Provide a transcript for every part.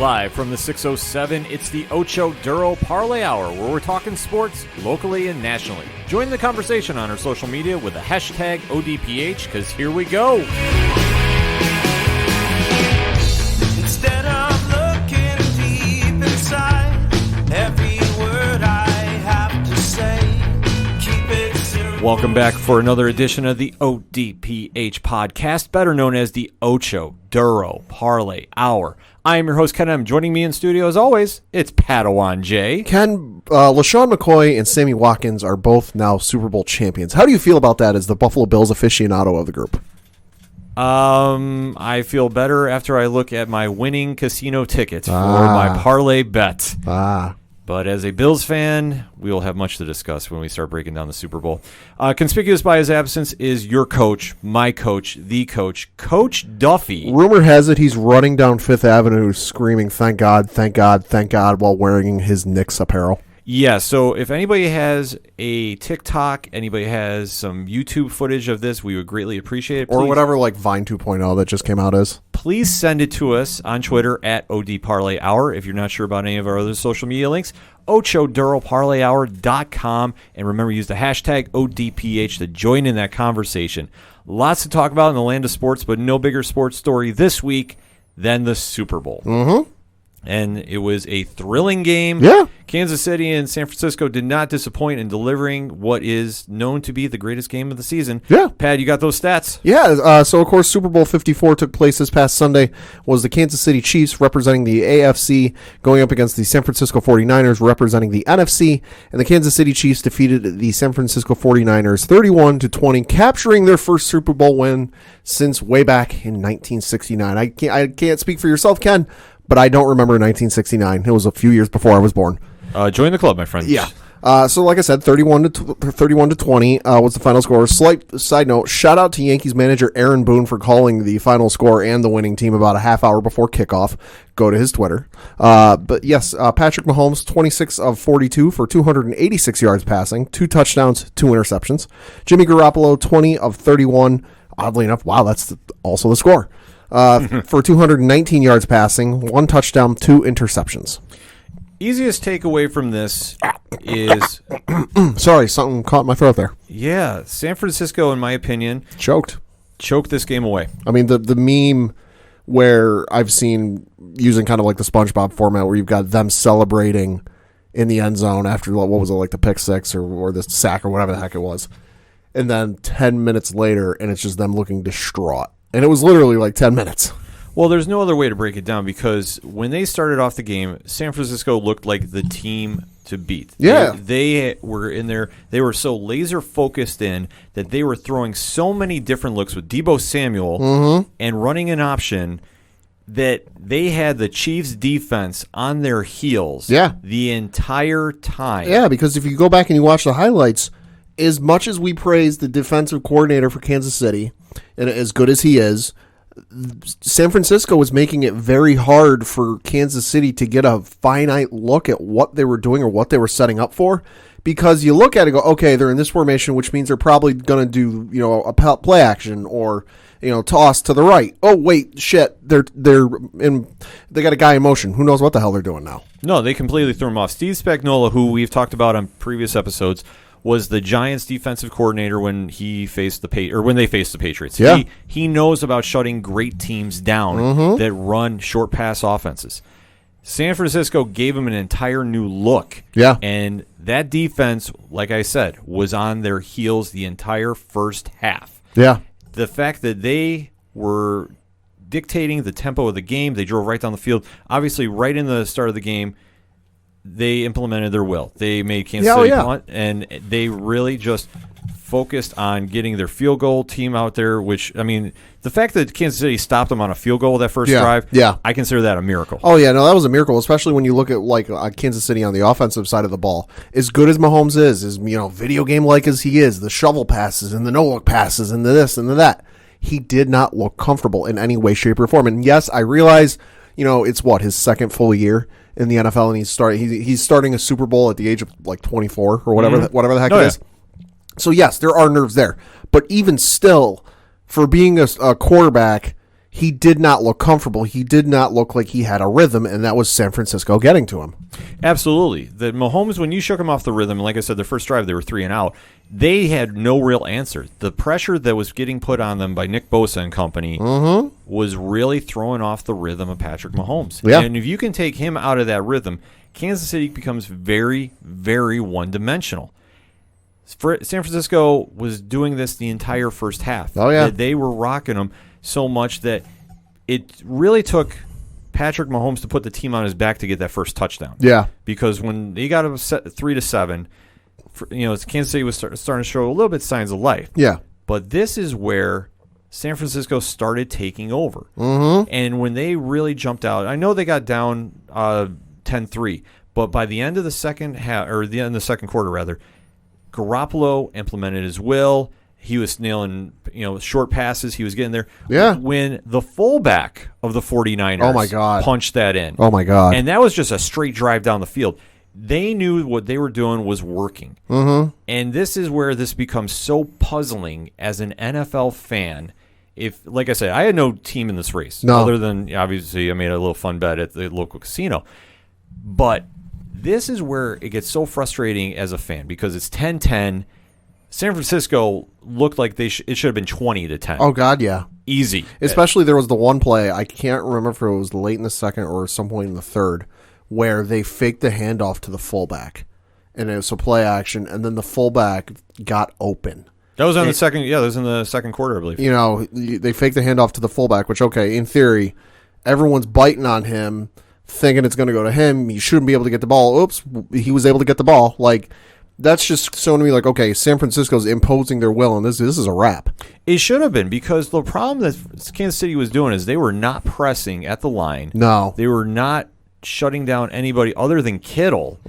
Live from the 607, it's the Ocho Duro Parlay Hour, where we're talking sports locally and nationally. Join the conversation on our social media with the hashtag ODPH, because here we go. Instead of looking deep inside, every word I have to say, keep it simple. Welcome back for another edition of the ODPH podcast, better known as the Ocho Duro Parlay Hour. I am your host, Ken M. Joining me in studio, as always, it's Padawan J. Ken, LaShawn McCoy and Sammy Watkins are both now Super Bowl champions. How do you feel about that as the Buffalo Bills aficionado of the group? I feel better after I look at my winning casino tickets for my parlay bet. But as a Bills fan, we will have much to discuss when we start breaking down the Super Bowl. Conspicuous by his absence is your coach, my coach, the coach, Coach Duffy. Rumor has it he's running down Fifth Avenue screaming, "Thank God, thank God, thank God," while wearing his Knicks apparel. Yeah, so if anybody has a TikTok, anybody has some YouTube footage of this, we would greatly appreciate it. Or whatever, like Vine 2.0 that just came out is. Please send it to us on Twitter at ODParlayHour. If you're not sure about any of our other social media links, OchoDuroParlayHour.com. And remember, use the hashtag ODPH to join in that conversation. Lots to talk about in the land of sports, but no bigger sports story this week than the Super Bowl. Mm-hmm. And it was a thrilling game. Yeah. Kansas City and San Francisco did not disappoint in delivering what is known to be the greatest game of the season. Yeah. Pat, you got those stats? Yeah, so of course Super Bowl 54 took place this past Sunday. Was the Kansas City Chiefs representing the AFC going up against the San Francisco 49ers representing the NFC, and the Kansas City Chiefs defeated the San Francisco 49ers 31-20, capturing their first Super Bowl win since way back in 1969. I can't speak for yourself, Ken, but I don't remember 1969. It was a few years before I was born. Join the club, my friend. Yeah. So like I said, 31-20 was the final score. Slight side note, shout out to Yankees manager Aaron Boone for calling the final score and the winning team about a half hour before kickoff. Go to his Twitter. But yes, Patrick Mahomes, 26 of 42 for 286 yards passing, 2 touchdowns, 2 interceptions. Jimmy Garoppolo, 20 of 31. Oddly enough, wow, that's also the score. For 219 yards passing, 1 touchdown, 2 interceptions. Easiest takeaway from this is... Sorry, something caught my throat there. Yeah, San Francisco, in my opinion... Choked this game away. I mean, the meme where I've seen using kind of like the SpongeBob format where you've got them celebrating in the end zone after, what was it, like the pick six or the sack or whatever the heck it was. And then 10 minutes later, and it's just them looking distraught. And it was literally like 10 minutes. Well, there's no other way to break it down because when they started off the game, San Francisco looked like the team to beat. Yeah. They were in there. They were so laser focused in that they were throwing so many different looks with Deebo Samuel and running an option that they had the Chiefs defense on their heels the entire time. Yeah, because if you go back and you watch the highlights, as much as we praise the defensive coordinator for Kansas City, and as good as he is, San Francisco was making it very hard for Kansas City to get a finite look at what they were doing or what they were setting up for, because you look at it and go, okay, they're in this formation, which means they're probably going to do, a play action or, toss to the right. Oh, wait, shit, they got a guy in motion. Who knows what the hell they're doing now? No, they completely threw him off. Steve Spagnuolo, who we've talked about on previous episodes, was the Giants' defensive coordinator when they faced the Patriots. Yeah. He knows about shutting great teams down that run short pass offenses. San Francisco gave him an entire new look. Yeah. And that defense, like I said, was on their heels the entire first half. Yeah. The fact that they were dictating the tempo of the game, they drove right down the field. Obviously, right in the start of the game, they implemented their will. They made Kansas City punt, and they really just focused on getting their field goal team out there, which, I mean, the fact that Kansas City stopped them on a field goal that first drive, I consider that a miracle. Oh, yeah, no, that was a miracle, especially when you look at, like, Kansas City on the offensive side of the ball. As good as Mahomes is, video game-like as he is, the shovel passes and the no-look passes and the this and the that, he did not look comfortable in any way, shape, or form. And, yes, I realize, it's his second full year in the NFL, and he's starting a Super Bowl at the age of like 24 or whatever whatever the heck it is. So yes, there are nerves there, but even still, for being a quarterback, he did not look comfortable. He did not look like he had a rhythm, and that was San Francisco getting to him. Absolutely. The Mahomes, when you shook him off the rhythm, like I said, their first drive, they were 3 and out. They had no real answer. The pressure that was getting put on them by Nick Bosa and company was really throwing off the rhythm of Patrick Mahomes. Yeah. And if you can take him out of that rhythm, Kansas City becomes very, very one-dimensional. San Francisco was doing this the entire first half. Oh, yeah. They were rocking them so much that it really took Patrick Mahomes to put the team on his back to get that first touchdown. Yeah. Because when they got 3-7, Kansas City was starting to show a little bit signs of life. Yeah. But this is where San Francisco started taking over. And when they really jumped out, I know they got down 10-3, but by the end of the second half, or the end of the second quarter rather, Garoppolo implemented his will. He was nailing, short passes. He was getting there. Yeah. When the fullback of the 49ers punched that in. Oh, my God. And that was just a straight drive down the field. They knew what they were doing was working. And this is where this becomes so puzzling as an NFL fan. If, like I said, I had no team in this race. No. Other than, obviously, I made a little fun bet at the local casino. But this is where it gets so frustrating as a fan because it's 10-10. San Francisco looked like it should have been 20-10. Oh, God, yeah. Easy. Especially there was the one play, I can't remember if it was late in the second or some point in the third, where they faked the handoff to the fullback. And it was a play action, and then the fullback got open. That was on the second. Yeah, that was in the second quarter, I believe. They faked the handoff to the fullback, which, okay, in theory, everyone's biting on him, thinking it's going to go to him. He shouldn't be able to get the ball. Oops, he was able to get the ball. That's just showing me, okay, San Francisco's imposing their will, and this is a wrap. It should have been, because the problem that Kansas City was doing is they were not pressing at the line. No. They were not shutting down anybody other than Kittle.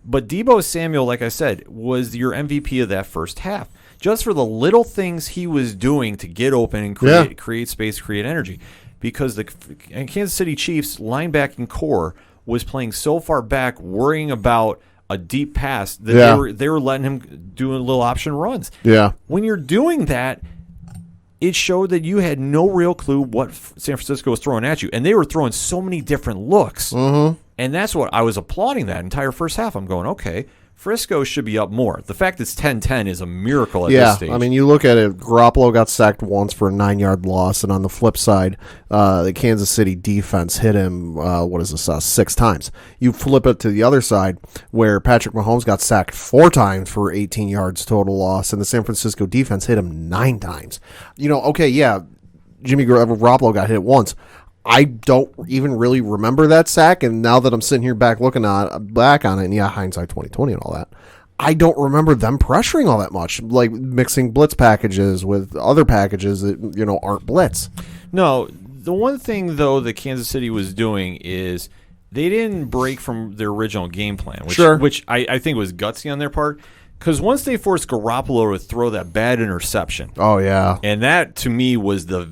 But Deebo Samuel, like I said, was your MVP of that first half. Just for the little things he was doing to get open and create space, create energy. Because the Kansas City Chiefs linebacking core was playing so far back, worrying about a deep pass that they were letting him do little option runs. Yeah. When you're doing that, it showed that you had no real clue what San Francisco was throwing at you. And they were throwing so many different looks. And that's what I was applauding that entire first half. I'm going, okay, Frisco should be up more. The fact it's 10-10 is a miracle at this stage. I mean, you look at it, Garoppolo got sacked once for a 9-yard loss, and on the flip side, the Kansas City defense hit him, 6 times. You flip it to the other side, where Patrick Mahomes got sacked 4 times for 18 yards total loss, and the San Francisco defense hit him 9 times. Jimmy Garoppolo got hit once. I don't even really remember that sack, and now that I'm sitting here back on it, and hindsight 2020 and all that, I don't remember them pressuring all that much, like mixing blitz packages with other packages that aren't blitz. No, the one thing though that Kansas City was doing is they didn't break from their original game plan, which I think was gutsy on their part. Because once they forced Garoppolo to throw that bad interception, and that to me was the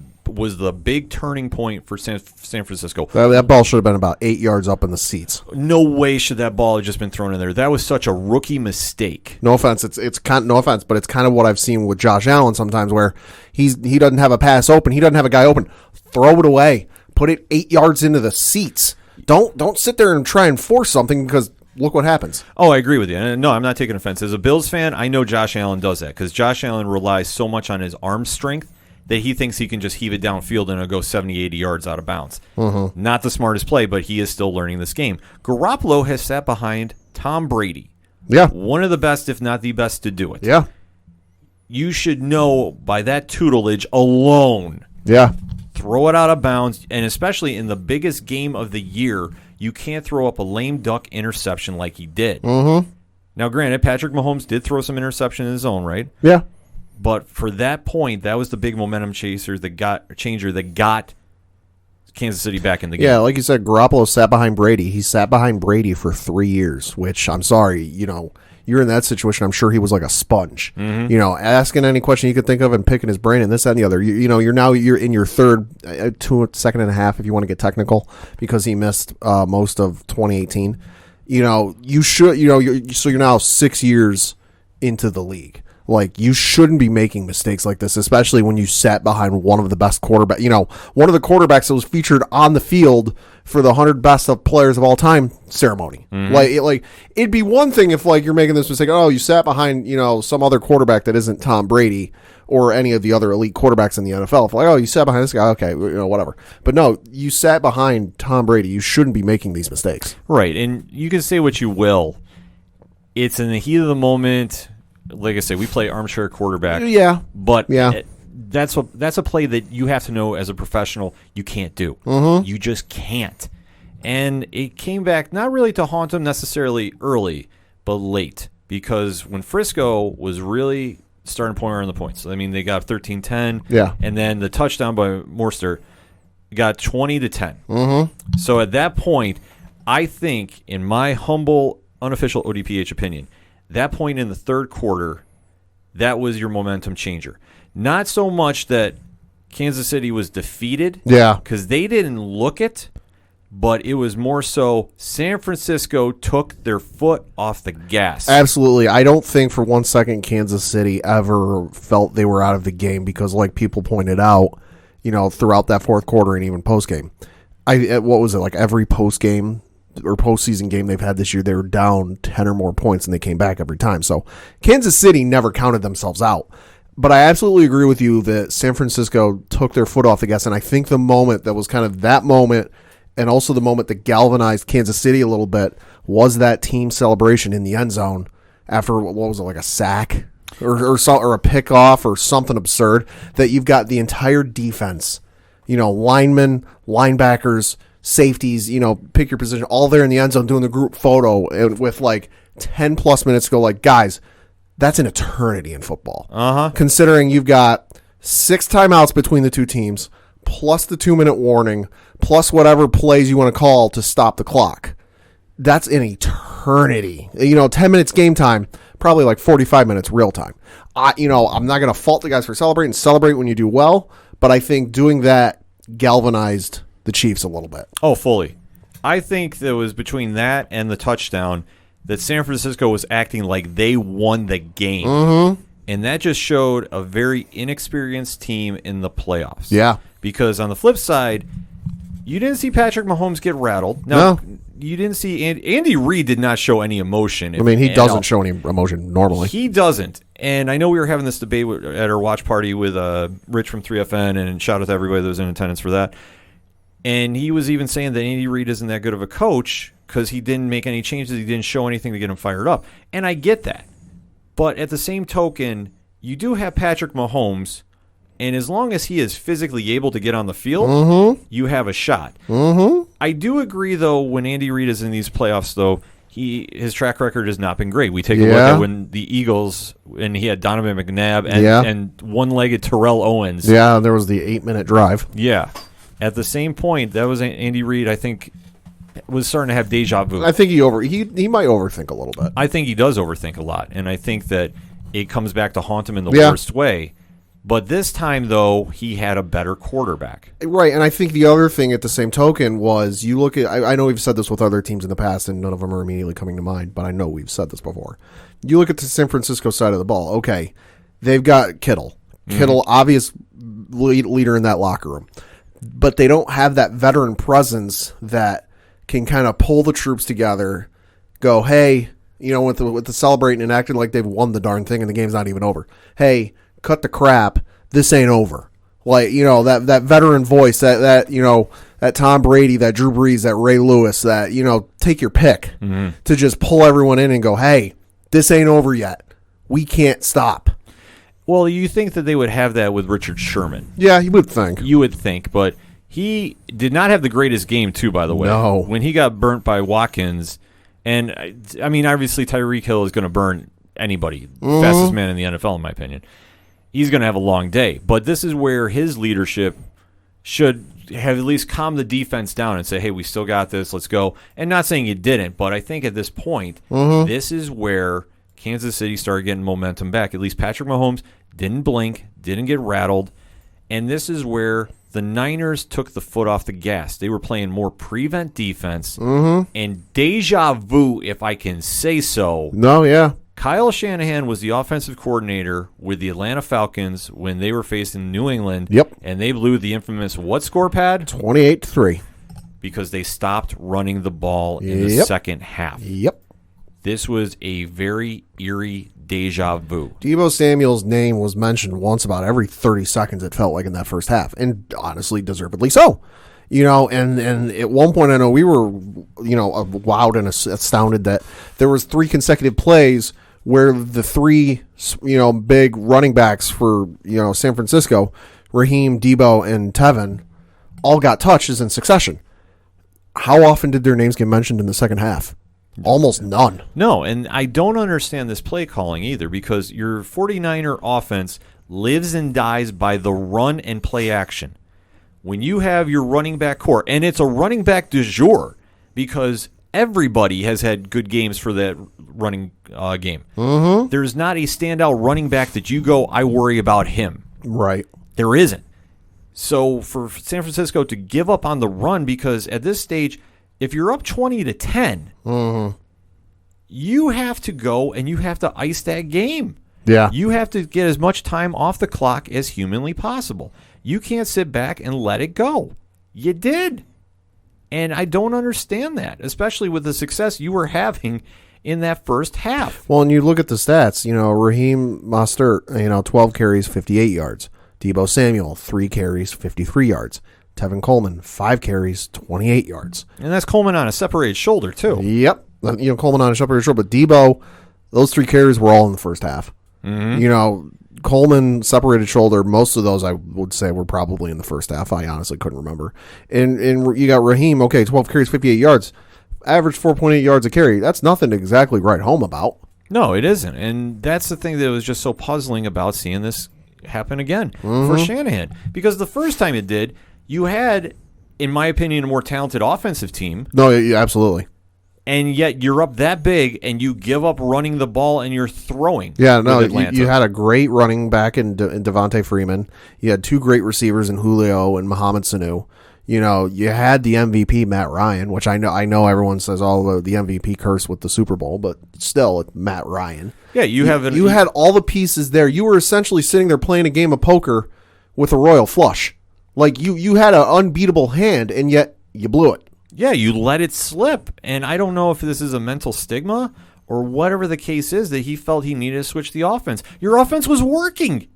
big turning point for San Francisco. That ball should have been about 8 yards up in the seats. No way should that ball have just been thrown in there. That was such a rookie mistake. No offense, no offense, but it's kind of what I've seen with Josh Allen sometimes, where he doesn't have a pass open, he doesn't have a guy open. Throw it away. Put it 8 yards into the seats. Don't sit there and try and force something, because look what happens. Oh, I agree with you. And no, I'm not taking offense. As a Bills fan, I know Josh Allen does that, because Josh Allen relies so much on his arm strength that he thinks he can just heave it downfield and it'll go 70, 80 yards out of bounds. Not the smartest play, but he is still learning this game. Garoppolo has sat behind Tom Brady. Yeah. One of the best, if not the best, to do it. Yeah. You should know by that tutelage alone. Yeah. Throw it out of bounds, and especially in the biggest game of the year, you can't throw up a lame duck interception like he did. Now, granted, Patrick Mahomes did throw some interception in his own right. Yeah. But for that point, that was the big momentum changer that got Kansas City back in the game. Yeah, like you said, Garoppolo sat behind Brady. He sat behind Brady for 3 years, which, I'm sorry, you're in that situation. I'm sure he was like a sponge. Asking any question you could think of and picking his brain and this, that, and the other. You're in your third, second and a half, if you want to get technical, because he missed most of 2018. You should, so you're now 6 years into the league. Like, you shouldn't be making mistakes like this, especially when you sat behind one of the best quarterbacks. You know, one of the quarterbacks that was featured on the field for the 100 best of players of all time ceremony. Like it'd be one thing if, like, you're making this mistake. Oh, you sat behind, you know, some other quarterback that isn't Tom Brady or any of the other elite quarterbacks in the NFL. If, like, oh, you sat behind this guy, okay, you know, whatever. But no, you sat behind Tom Brady. You shouldn't be making these mistakes. Right, and you can say what you will. It's in the heat of the moment. Like I say, we play armchair quarterback. Yeah. But that's a play that you have to know as a professional you can't do. You just can't. And it came back not really to haunt them necessarily early, but late. Because when Frisco was really starting to point around the points, I mean, they got 13-10. Yeah. And then the touchdown by Morster got 20-10. So at that point, I think, in my humble, unofficial ODPH opinion, that point in the third quarter, that was your momentum changer. Not so much that Kansas City was defeated, because they didn't look it, but it was more so San Francisco took their foot off the gas. Absolutely. I don't think for 1 second Kansas City ever felt they were out of the game because, like people pointed out, you know, throughout that fourth quarter and even post-game. What was it, like every post-game or postseason game they've had this year, they were down 10 or more points and they came back every time. So Kansas City never counted themselves out. But I absolutely agree with you that San Francisco took their foot off the gas. And I think the moment that was kind of that moment, and also the moment that galvanized Kansas City a little bit, was that team celebration in the end zone after, what was it, like a sack or a pickoff or something absurd, that you've got the entire defense, you know, linemen, linebackers, safeties, you know, pick your position, all there in the end zone doing the group photo, and with like 10 plus minutes to go. Like, guys, that's an eternity in football. Considering you've got 6 timeouts between the two teams, plus the 2-minute warning, plus whatever plays you want to call to stop the clock. That's an eternity. You know, 10 minutes game time, probably like 45 minutes real time. I'm not going to fault the guys for celebrating. Celebrate when you do well, but I think doing that galvanized the Chiefs a little bit. Oh, fully. I think that was between that and the touchdown that San Francisco was acting like they won the game. And that just showed a very inexperienced team in the playoffs. Yeah. Because on the flip side, you didn't see Patrick Mahomes get rattled. Now, you didn't see Andy Reid did not show any emotion. I mean, he doesn't show any emotion normally. He doesn't. And I know we were having this debate at our watch party with Rich from 3FN, and shout out to everybody that was in attendance for that. And he was even saying that Andy Reid isn't that good of a coach because he didn't make any changes. He didn't show anything to get him fired up. And I get that. But at the same token, you do have Patrick Mahomes, and as long as he is physically able to get on the field, you have a shot. I do agree, though, when Andy Reid is in these playoffs, though, his track record has not been great. We take a look at when the Eagles, and he had Donovan McNabb and one-legged Terrell Owens. Yeah, there was the 8-minute drive. Yeah. At the same point, that was Andy Reid, I think, was starting to have deja vu. I think he might overthink a little bit. I think he does overthink a lot, and I think that it comes back to haunt him in the worst way. But this time, though, he had a better quarterback. Right, and I think the other thing at the same token was you look at, I know we've said this with other teams in the past, and none of them are immediately coming to mind, but I know we've said this before. You look at the San Francisco side of the ball. Okay, they've got Kittle. Kittle, obvious leader in that locker room. But they don't have that veteran presence that can kind of pull the troops together, go, hey, you know, with the celebrating and acting like they've won the darn thing and the game's not even over. Hey, cut the crap. This ain't over. Like, you know, that veteran voice, that you know, that Tom Brady, that Drew Brees, that Ray Lewis, that, you know, take your pick to just pull everyone in and go, hey, this ain't over yet. We can't stop. Well, you think that they would have that with Richard Sherman. Yeah, you would think. You would think, but he did not have the greatest game, too, by the way. No. When he got burnt by Watkins, and, I mean, obviously Tyreek Hill is going to burn anybody. Fastest man in the NFL, in my opinion. He's going to have a long day. But this is where his leadership should have at least calmed the defense down and say, hey, we still got this, let's go. And not saying you didn't, but I think at this point, this is where Kansas City started getting momentum back. At least Patrick Mahomes didn't blink, didn't get rattled, and this is where the Niners took the foot off the gas. They were playing more prevent defense, and deja vu, if I can say so, Kyle Shanahan was the offensive coordinator with the Atlanta Falcons when they were facing New England. Yep. And they blew the infamous what score pad? 28-3. Because they stopped running the ball in the second half. Yep. This was a very eerie deja vu. Deebo Samuel's name was mentioned once about every 30 seconds, it felt like, in that first half. And honestly, deservedly so. And at one point I know we were, wowed and astounded that there was 3 consecutive plays where the 3, big running backs for, San Francisco, Raheem, Deebo, and Tevin, all got touches in succession. How often did their names get mentioned in the second half? Almost none. No, and I don't understand this play calling either because your 49er offense lives and dies by the run and play action. When you have your running back core, and it's a running back du jour because everybody has had good games for that running game. Mm-hmm. There's not a standout running back that you go, I worry about him. Right. There isn't. So for San Francisco to give up on the run, because at this stage, if you're up 20-10, you have to go and you have to ice that game. Yeah. You have to get as much time off the clock as humanly possible. You can't sit back and let it go. You did. And I don't understand that, especially with the success you were having in that first half. Well, and you look at the stats, Raheem Mostert, 12 carries, 58 yards. Deebo Samuel, 3 carries, 53 yards. Tevin Coleman, 5 carries, 28 yards. And that's Coleman on a separated shoulder, too. Yep. Coleman on a separated shoulder. But Deebo, those 3 carries were all in the first half. Mm-hmm. Coleman, separated shoulder, most of those I would say were probably in the first half. I honestly couldn't remember. And you got Raheem, 12 carries, 58 yards. Average 4.8 yards a carry. That's nothing to exactly write home about. No, it isn't. And that's the thing that was just so puzzling about seeing this happen again for Shanahan. Because the first time it did, you had, in my opinion, a more talented offensive team. No, yeah, absolutely. And yet you're up that big and you give up running the ball and you're throwing. Yeah, no, you had a great running back in Devontae Freeman. You had 2 great receivers in Julio and Mohamed Sanu. You had the MVP, Matt Ryan, which I know everyone says all the MVP curse with the Super Bowl, but still, it's Matt Ryan. Yeah, you had all the pieces there. You were essentially sitting there playing a game of poker with a royal flush. Like, you had an unbeatable hand, and yet you blew it. Yeah, you let it slip. And I don't know if this is a mental stigma or whatever the case is that he felt he needed to switch the offense. Your offense was working.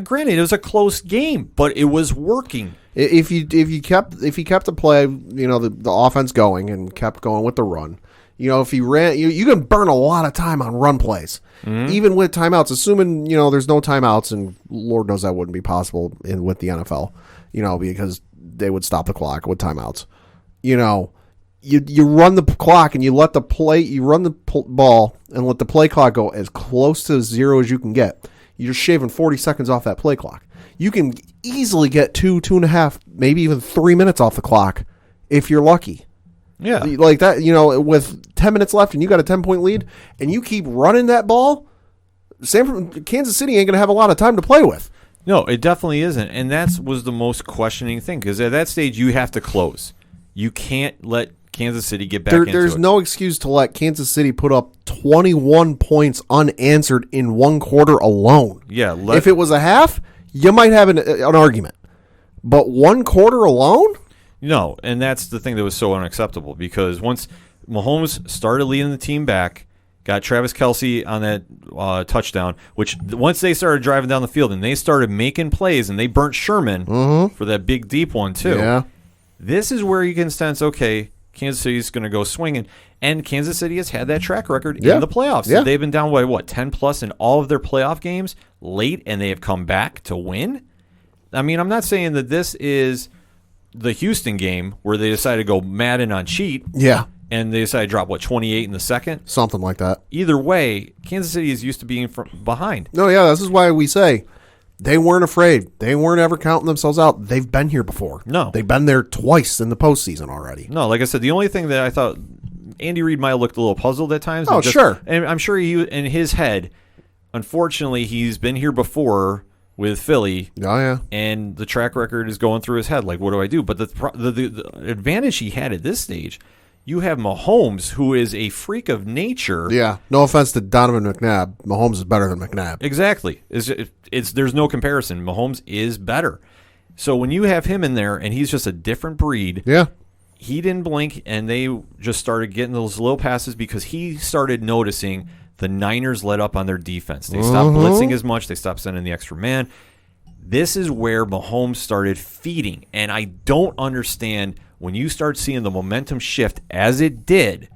Granted, it was a close game, but it was working. If you kept the play, the offense going and kept going with the run, if he ran, you can burn a lot of time on run plays, even with timeouts. Assuming there's no timeouts, and Lord knows that wouldn't be possible with the NFL, because they would stop the clock with timeouts. You run the clock and you run the ball and let the play clock go as close to 0 as you can get. You're shaving 40 seconds off that play clock. You can easily get 2.5, maybe even 3 minutes off the clock if you're lucky. Yeah. Like that, with 10 minutes left and you got a 10-point lead and you keep running that ball, Kansas City ain't going to have a lot of time to play with. No, it definitely isn't. And that was the most questioning thing because at that stage you have to close. You can't let Kansas City get back into it. There's no excuse to let Kansas City put up 21 points unanswered in one quarter alone. Yeah. If it was a half, you might have an argument. But one quarter alone? No, and that's the thing that was so unacceptable because once Mahomes started leading the team back, got Travis Kelce on that touchdown, which once they started driving down the field and they started making plays and they burnt Sherman for that big deep one too. Yeah. This is where you can sense, okay, Kansas City's going to go swinging. And Kansas City has had that track record in the playoffs. Yeah. They've been down by, 10-plus in all of their playoff games late, and they have come back to win. I mean, I'm not saying that this is the Houston game where they decided to go Madden on cheat. Yeah. And they decided to drop, 28 in the second? Something like that. Either way, Kansas City is used to being behind. No, yeah, this is why we say they weren't afraid. They weren't ever counting themselves out. They've been here before. No. They've been there twice in the postseason already. No, like I said, the only thing that I thought Andy Reid might have looked a little puzzled at times. Oh, sure. And I'm sure he, in his head, unfortunately, he's been here before with Philly. Oh, yeah. And the track record is going through his head. Like, what do I do? But the advantage he had at this stage, You have Mahomes, who is a freak of nature. Yeah. No offense to Donovan McNabb. Mahomes is better than McNabb. Exactly. There's no comparison. Mahomes is better. So when you have him in there and he's just a different breed, yeah, he didn't blink, and they just started getting those little passes because he started noticing the Niners let up on their defense. They stopped blitzing as much. They stopped sending the extra man. This is where Mahomes started feeding, and I don't understand when you start seeing the momentum shift as it did.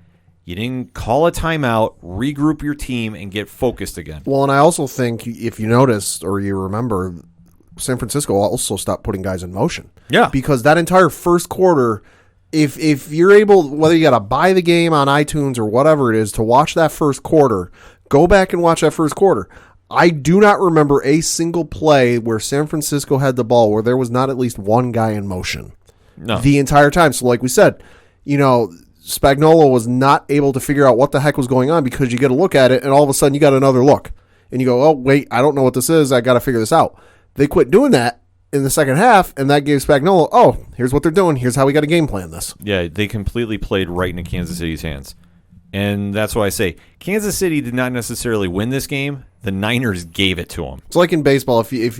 You didn't call a timeout, regroup your team, and get focused again. Well, and I also think if you noticed or you remember, San Francisco also stopped putting guys in motion. Yeah. Because that entire first quarter, if you're able, whether you got to buy the game on iTunes or whatever it is, to watch that first quarter, go back and watch that first quarter. I do not remember a single play where San Francisco had the ball where there was not at least one guy in motion. No. The entire time. So like we said, Spagnuolo was not able to figure out what the heck was going on because you get a look at it and all of a sudden you got another look. And you go, oh, wait, I don't know what this is. I got to figure this out. They quit doing that in the second half, and that gave Spagnuolo, oh, here's what they're doing. Here's how we got to game plan this. Yeah, they completely played right into Kansas City's hands. And that's why I say Kansas City did not necessarily win this game. The Niners gave it to them. It's like in baseball. If you're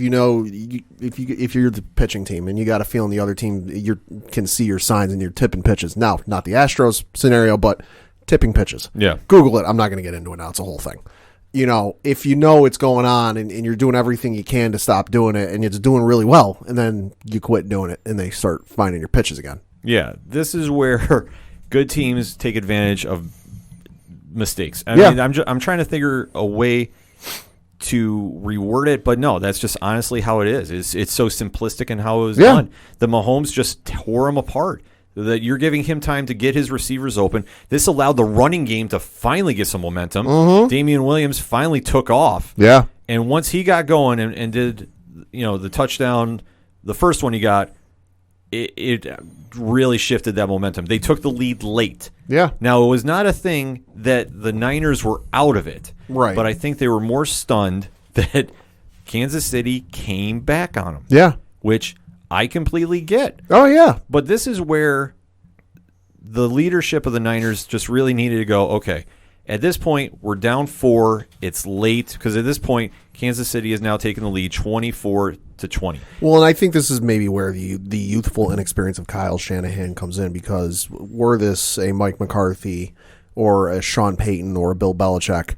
the pitching team and you got a feeling the other team can see your signs and you're tipping pitches. Now, not the Astros scenario, but tipping pitches. Yeah. Google it. I'm not going to get into it now. It's a whole thing. If you know it's going on and you're doing everything you can to stop doing it and it's doing really well, and then you quit doing it and they start finding your pitches again. Yeah, this is where good teams take advantage of mistakes. I mean, I'm trying to figure a way to reword it, but no, that's just honestly how it is. It's so simplistic in how it was done. The Mahomes just tore him apart. That you're giving him time to get his receivers open. This allowed the running game to finally get some momentum. Damian Williams finally took off. Yeah. And once he got going and did, the touchdown, the first one he got, it really shifted that momentum. They took the lead late. Yeah. Now, it was not a thing that the Niners were out of it. Right. But I think they were more stunned that Kansas City came back on them. Yeah. Which I completely get. Oh, yeah. But this is where the leadership of the Niners just really needed to go, okay, at this point, we're down 4. It's late because at this point, Kansas City has now taken the lead 24-20. Well, and I think this is maybe where the youthful inexperience of Kyle Shanahan comes in, because were this a Mike McCarthy or a Sean Payton or a Bill Belichick,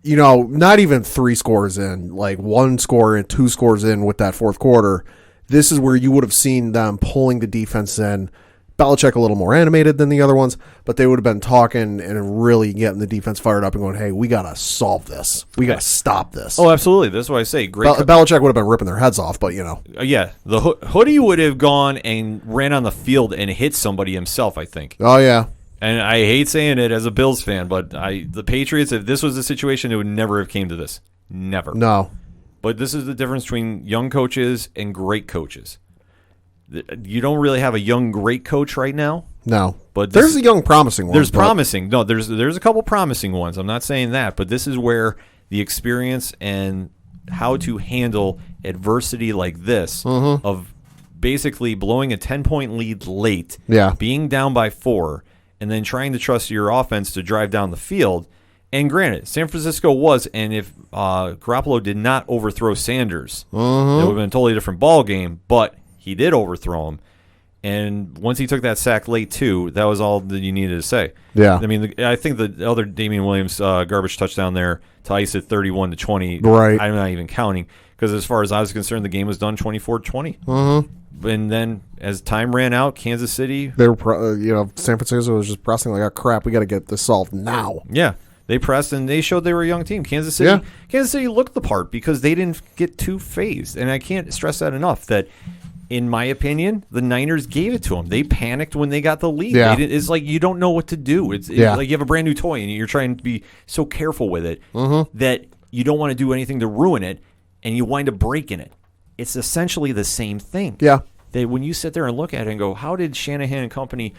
not even 3 scores in, like 1 score and 2 scores in with that fourth quarter, this is where you would have seen them pulling the defense in. Belichick a little more animated than the other ones, but they would have been talking and really getting the defense fired up and going, hey, we got to solve this. We got to stop this. Oh, absolutely. That's why I say great. Belichick would have been ripping their heads off, but, Yeah, the hoodie would have gone and ran on the field and hit somebody himself, I think. Oh, yeah. And I hate saying it as a Bills fan, but the Patriots, if this was a situation, it would never have came to this. Never. No. But this is the difference between young coaches and great coaches. You don't really have a young great coach right now. No. But there's a young promising one. There's promising. No, there's a couple promising ones. I'm not saying that, but this is where the experience and how to handle adversity like this of basically blowing a 10-point lead late, being down by 4, and then trying to trust your offense to drive down the field. And granted, San Francisco was, and if Garoppolo did not overthrow Sanders, it would have been a totally different ball game, but he did overthrow him. And once he took that sack late, too, that was all that you needed to say. Yeah. I mean, I think the other Damian Williams garbage touchdown there to ice it 31-20, right. I'm not even counting, because as far as I was concerned, the game was done 24-20. And then as time ran out, Kansas City, they were, San Francisco was just pressing like, oh, crap, we got to get this solved now. Yeah. They pressed, and they showed they were a young team. Kansas City looked the part because they didn't get too phased. And I can't stress that enough, that in my opinion, the Niners gave it to them. They panicked when they got the lead. Yeah. It's like you don't know what to do. It's like you have a brand new toy, and you're trying to be so careful with it that you don't want to do anything to ruin it, and you wind up breaking it. It's essentially the same thing. Yeah. That when you sit there and look at it and go, how did Shanahan and company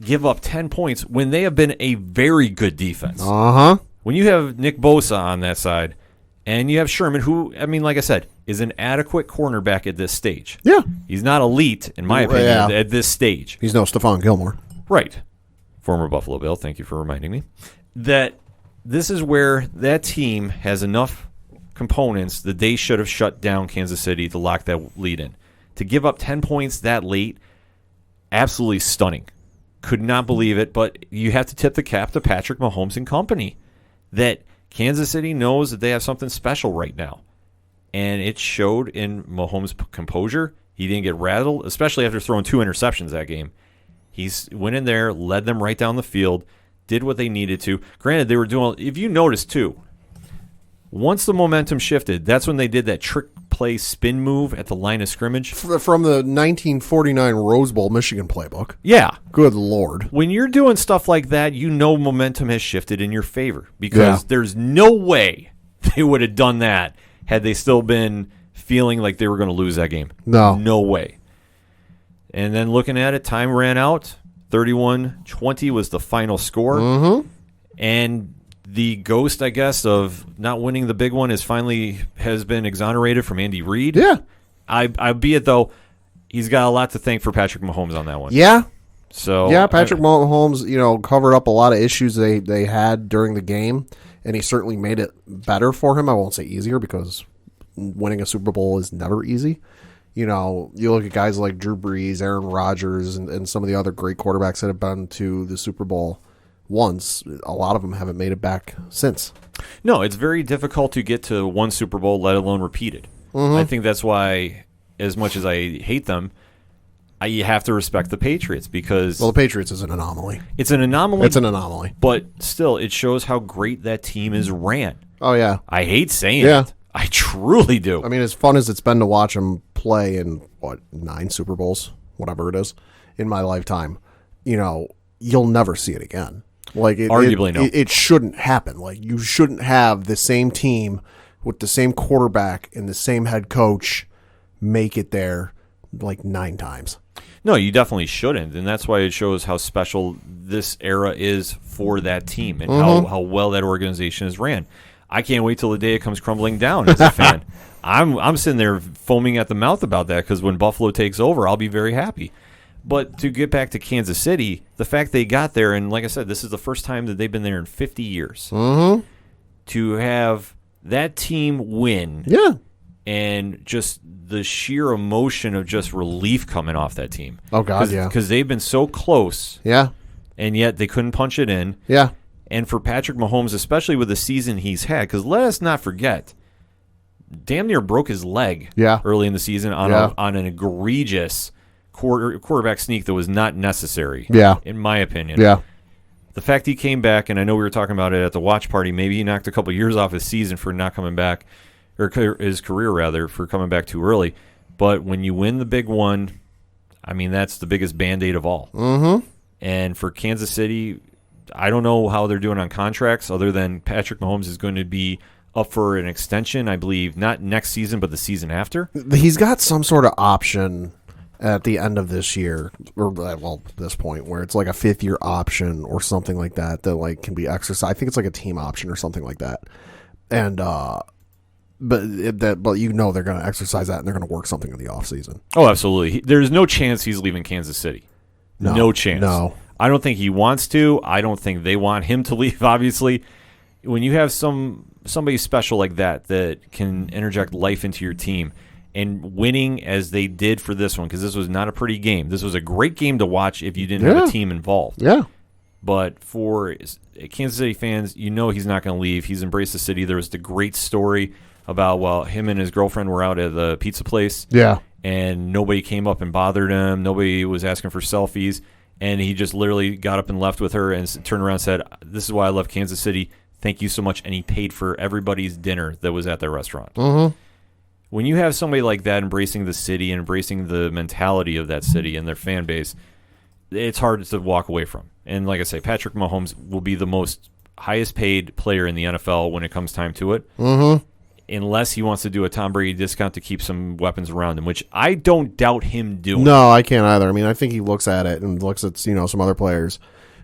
give up 10 points when they have been a very good defense? When you have Nick Bosa on that side and you have Sherman, who, I mean, like I said, is an adequate cornerback at this stage. Yeah. He's not elite, in my opinion, at this stage. He's no Stephon Gilmore. Right. former Buffalo Bill, thank you for reminding me, that this is where that team has enough components that they should have shut down Kansas City to lock that lead in. To give up 10 points that late, absolutely stunning. Could not believe it, but you have to tip the cap to Patrick Mahomes and company that Kansas City knows that they have something special right now. And it showed in Mahomes' composure. He didn't get rattled, especially after throwing 2 interceptions that game. He went in there, led them right down the field, did what they needed to. Granted, they were doing, if you notice too, once the momentum shifted, that's when they did that trick play spin move at the line of scrimmage. From the 1949 Rose Bowl Michigan playbook. Yeah. Good Lord. When you're doing stuff like that, you know momentum has shifted in your favor because there's no way they would have done that had they still been feeling like they were going to lose that game. No way. And then looking at it, time ran out. 31-20 was the final score. Mm-hmm. And the ghost, I guess, of not winning the big one has been exonerated from Andy Reid. Yeah. Albeit, though, he's got a lot to thank for Patrick Mahomes on that one. Yeah. So yeah, Patrick Mahomes, covered up a lot of issues they had during the game, and he certainly made it better for him. I won't say easier because winning a Super Bowl is never easy. You look at guys like Drew Brees, Aaron Rodgers, and some of the other great quarterbacks that have been to the Super Bowl once. A lot of them haven't made it back since. No, it's very difficult to get to one Super Bowl, let alone repeated. Mm-hmm. I think that's why, as much as I hate them, you have to respect the Patriots because... Well, the Patriots is an anomaly. It's an anomaly. It's an anomaly. But still, it shows how great that team is ran. Oh, yeah. I hate saying it. I truly do. I mean, as fun as it's been to watch them play in, 9 Super Bowls, whatever it is, in my lifetime, you'll never see it again. Arguably, no. It shouldn't happen. You shouldn't have the same team with the same quarterback and the same head coach make it there 9 times. No, you definitely shouldn't, and that's why it shows how special this era is for that team and how well that organization is ran. I can't wait till the day it comes crumbling down as a fan. I'm sitting there foaming at the mouth about that because when Buffalo takes over, I'll be very happy. But to get back to Kansas City, the fact they got there, and like I said, this is the first time that they've been there in 50 years. Mm-hmm. To have that team win, and just the sheer emotion of just relief coming off that team. Oh, God, yeah. Because they've been so close. Yeah. And yet they couldn't punch it in. Yeah. And for Patrick Mahomes, especially with the season he's had, because let us not forget, damn near broke his leg early in the season on an egregious quarterback sneak that was not necessary, in my opinion. Yeah. The fact he came back, and I know we were talking about it at the watch party, maybe he knocked a couple years off his season for not coming back, or his career, rather, for coming back too early. But when you win the big one, I mean, that's the biggest Band-Aid of all. Mm-hmm. And for Kansas City, I don't know how they're doing on contracts other than Patrick Mahomes is going to be up for an extension, I believe, not next season, but the season after. He's got some sort of option at the end of this year, or this point, where it's like a 5th-year option or something like that can be exercised. I think it's like a team option or something like that. And but they're going to exercise that and they're going to work something in the offseason. Oh, absolutely. There's no chance he's leaving Kansas City. No chance. No. I don't think he wants to. I don't think they want him to leave, obviously. When you have somebody special like that can interject life into your team and winning as they did for this one, because this was not a pretty game. This was a great game to watch if you didn't have a team involved. Yeah. But for Kansas City fans, he's not going to leave. He's embraced the city. There was the great story about, him and his girlfriend were out at the pizza place. Yeah. And nobody came up and bothered him. Nobody was asking for selfies. And he just literally got up and left with her and turned around and said, "This is why I love Kansas City. Thank you so much." And he paid for everybody's dinner that was at their restaurant. Mm-hmm. When you have somebody like that embracing the city and embracing the mentality of that city and their fan base, it's hard to walk away from. And like I say, Patrick Mahomes will be the most highest paid player in the NFL when it comes time to it. Mm-hmm. Unless he wants to do a Tom Brady discount to keep some weapons around him, which I don't doubt him doing. No, I can't either. I mean, I think he looks at it and looks at some other players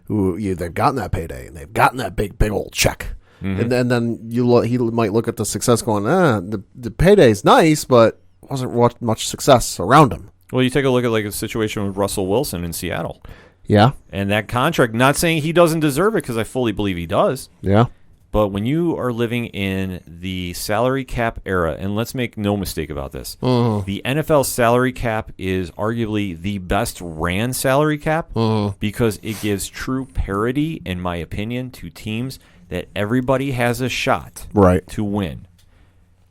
who they've gotten that payday and they've gotten that big old check, and then he might look at the success going, the payday's nice, but wasn't much success around him. Well, you take a look at a situation with Russell Wilson in Seattle. Yeah. And that contract, not saying he doesn't deserve it, because I fully believe he does. Yeah. But when you are living in the salary cap era, and let's make no mistake about this, the NFL salary cap is arguably the best ran salary cap because it gives true parity, in my opinion, to teams that everybody has a shot to win.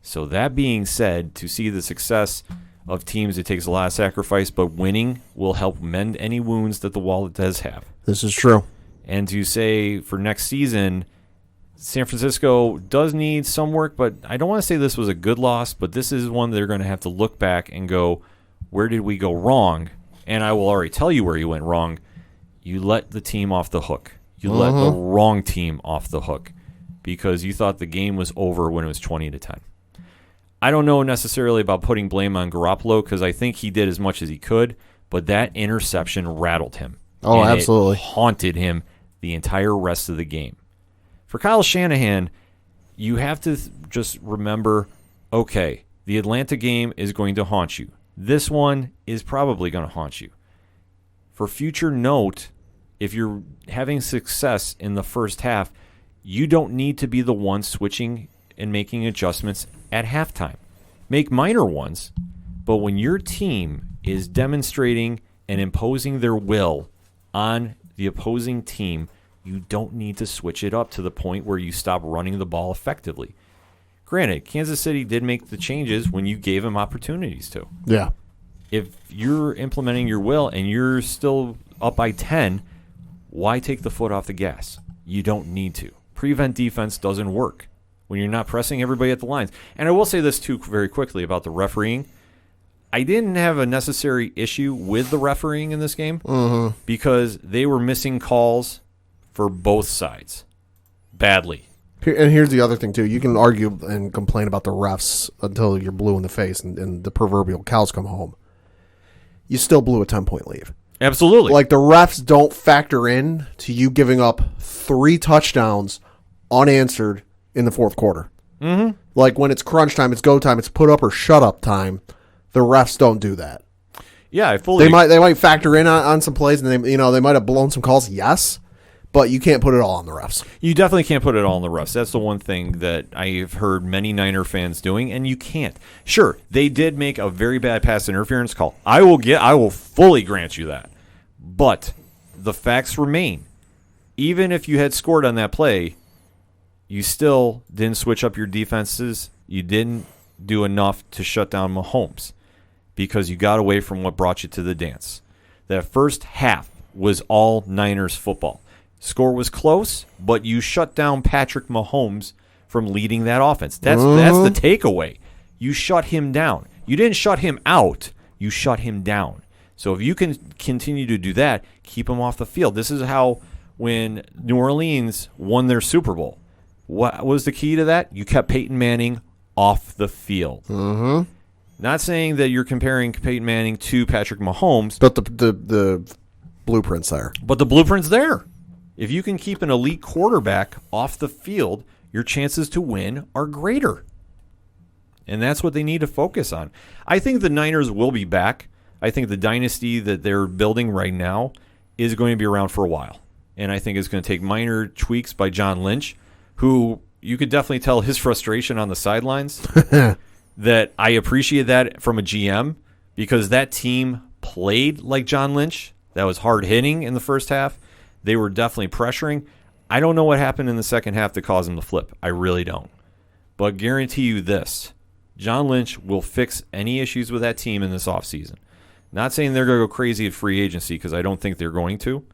So that being said, to see the success of teams, it takes a lot of sacrifice, but winning will help mend any wounds that the wallet does have. This is true. And to say for next season, San Francisco does need some work, but I don't want to say this was a good loss, but this is one they're going to have to look back and go, where did we go wrong? And I will already tell you where you went wrong. You let the team off the hook. You let the wrong team off the hook because you thought the game was over when it was 20-10. I don't know necessarily about putting blame on Garoppolo because I think he did as much as he could, but that interception rattled him. Oh, and absolutely. It haunted him the entire rest of the game. For Kyle Shanahan, you have to just remember, okay, the Atlanta game is going to haunt you. This one is probably going to haunt you. For future note, if you're having success in the first half, you don't need to be the one switching and making adjustments at halftime. Make minor ones, but when your team is demonstrating and imposing their will on the opposing team, you don't need to switch it up to the point where you stop running the ball effectively. Granted, Kansas City did make the changes when you gave them opportunities to. Yeah. If you're implementing your will and you're still up by 10, why take the foot off the gas? You don't need to. Prevent defense doesn't work when you're not pressing everybody at the lines. And I will say this, too, very quickly about the refereeing. I didn't have a necessary issue with the refereeing in this game because they were missing calls for both sides badly. And here's the other thing, too. You can argue and complain about the refs until you're blue in the face and the proverbial cows come home. You still blew a 10-point lead. Absolutely. Like, the refs don't factor in to you giving up 3 touchdowns unanswered in the fourth quarter. Mm-hmm. Like, when it's crunch time, it's go time, it's put up or shut up time, the refs don't do that. Yeah, I fully They might factor in on some plays, and they might have blown some calls, yes. But you can't put it all on the refs. You definitely can't put it all on the refs. That's the one thing that I've heard many Niner fans doing, and you can't. Sure, they did make a very bad pass interference call. I will fully grant you that. But the facts remain. Even if you had scored on that play, you still didn't switch up your defenses. You didn't do enough to shut down Mahomes because you got away from what brought you to the dance. That first half was all Niners football. Score was close, but you shut down Patrick Mahomes from leading that offense. That's the takeaway. You shut him down. You didn't shut him out. You shut him down. So if you can continue to do that, keep him off the field. This is how when New Orleans won their Super Bowl. What was the key to that? You kept Peyton Manning off the field. Mm-hmm. Not saying that you're comparing Peyton Manning to Patrick Mahomes. But the blueprint's there. But the blueprint's there. If you can keep an elite quarterback off the field, your chances to win are greater. And that's what they need to focus on. I think the Niners will be back. I think the dynasty that they're building right now is going to be around for a while. And I think it's going to take minor tweaks by John Lynch, who you could definitely tell his frustration on the sidelines. That I appreciate that from a GM because that team played like John Lynch. That was hard hitting in the first half. They were definitely pressuring. I don't know what happened in the second half to cause them to flip. I really don't. But guarantee you this. John Lynch will fix any issues with that team in this offseason. Not saying they're going to go crazy at free agency because I don't think they're going to.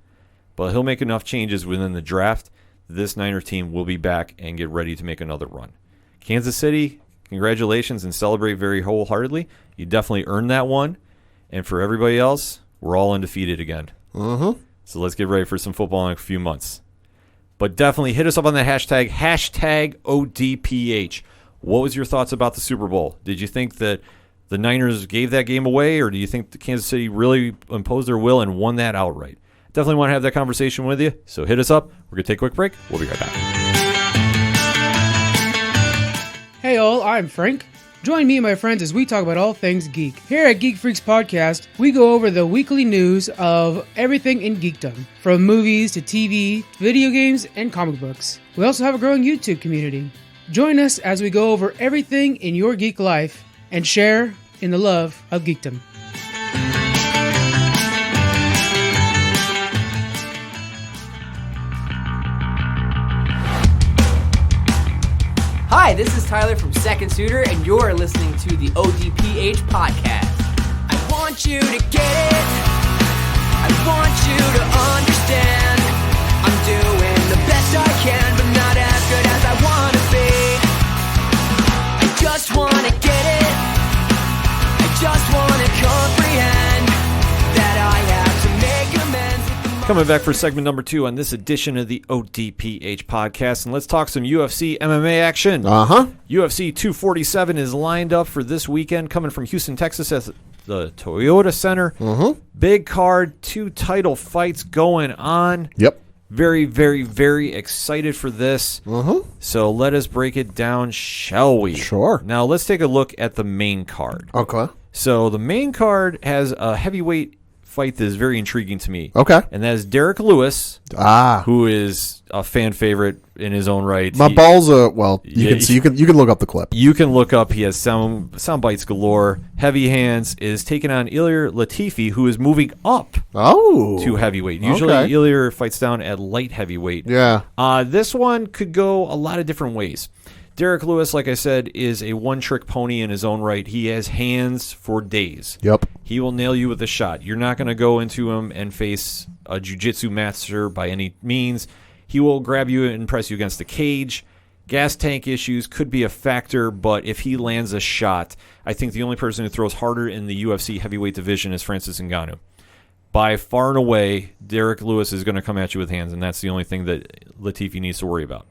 But he'll make enough changes within the draft. This Niner team will be back and get ready to make another run. Kansas City, congratulations and celebrate very wholeheartedly. You definitely earned that one. And for everybody else, we're all undefeated again. Mm-hmm. So let's get ready for some football in a few months. But definitely hit us up on that hashtag ODPH. What was your thoughts about the Super Bowl? Did you think that the Niners gave that game away, or do you think the Kansas City really imposed their will and won that outright? Definitely want to have that conversation with you, so hit us up. We're going to take a quick break. We'll be right back. Hey all, I'm Frank. Join me and my friends as we talk about all things geek. Here at Geek Freaks Podcast, we go over the weekly news of everything in geekdom, from movies to TV, video games, and comic books. We also have a growing YouTube community. Join us as we go over everything in your geek life and share in the love of geekdom. Hi, this is Tyler from Second Suitor, and you're listening to the ODPH podcast. I want you to get it. I want you to understand. I'm doing the best I can, but not as good as I want to be. I just want to get it. I just want to comprehend that I have to make amends. Coming back for segment number 2 on this edition of the ODPH podcast, and let's talk some UFC MMA action. UFC 247 is lined up for this weekend, coming from Houston, Texas at the Toyota Center. Big card, 2 title fights going on. Yep. Very, very, very excited for this. So let us break it down, shall we? Sure. Now let's take a look at the main card. Okay. So the main card has a heavyweight fight that is very intriguing to me. Okay. And that is Derek Lewis, who is a fan favorite in his own right. My balls are, well, you can look up the clip. You can look up. He has sound bites galore. Heavy Hands is taking on Ilir Latifi, who is moving up to heavyweight. Usually Ilir fights down at light heavyweight. Yeah. This one could go a lot of different ways. Derek Lewis, like I said, is a one-trick pony in his own right. He has hands for days. Yep. He will nail you with a shot. You're not going to go into him and face a jiu-jitsu master by any means. He will grab you and press you against the cage. Gas tank issues could be a factor, but if he lands a shot, I think the only person who throws harder in the UFC heavyweight division is Francis Ngannou. By far and away, Derek Lewis is going to come at you with hands, and that's the only thing that Latifi needs to worry about.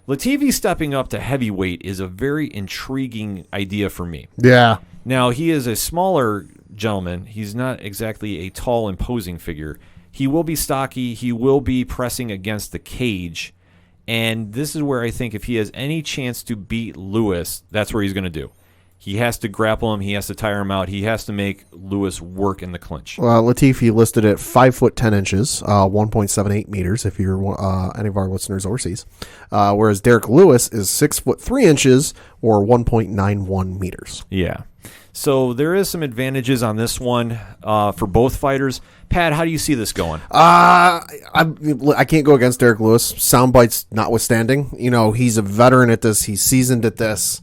Latifi stepping up to heavyweight is a very intriguing idea for me. Yeah. Now, he is a smaller gentleman. He's not exactly a tall, imposing figure. He will be stocky. He will be pressing against the cage. And this is where I think if he has any chance to beat Lewis, that's where he's going to do. He has to grapple him. He has to tire him out. He has to make Lewis work in the clinch. Latifi listed at 5 foot 10 inches, 1.78 meters if you're any of our listeners overseas. Whereas Derek Lewis is 6 foot 3 inches or 1.91 meters. Yeah. So there is some advantages on this one for both fighters. Pat, how do you see this going? I can't go against Derek Lewis. Sound bites notwithstanding. You know, he's a veteran at this. He's seasoned at this.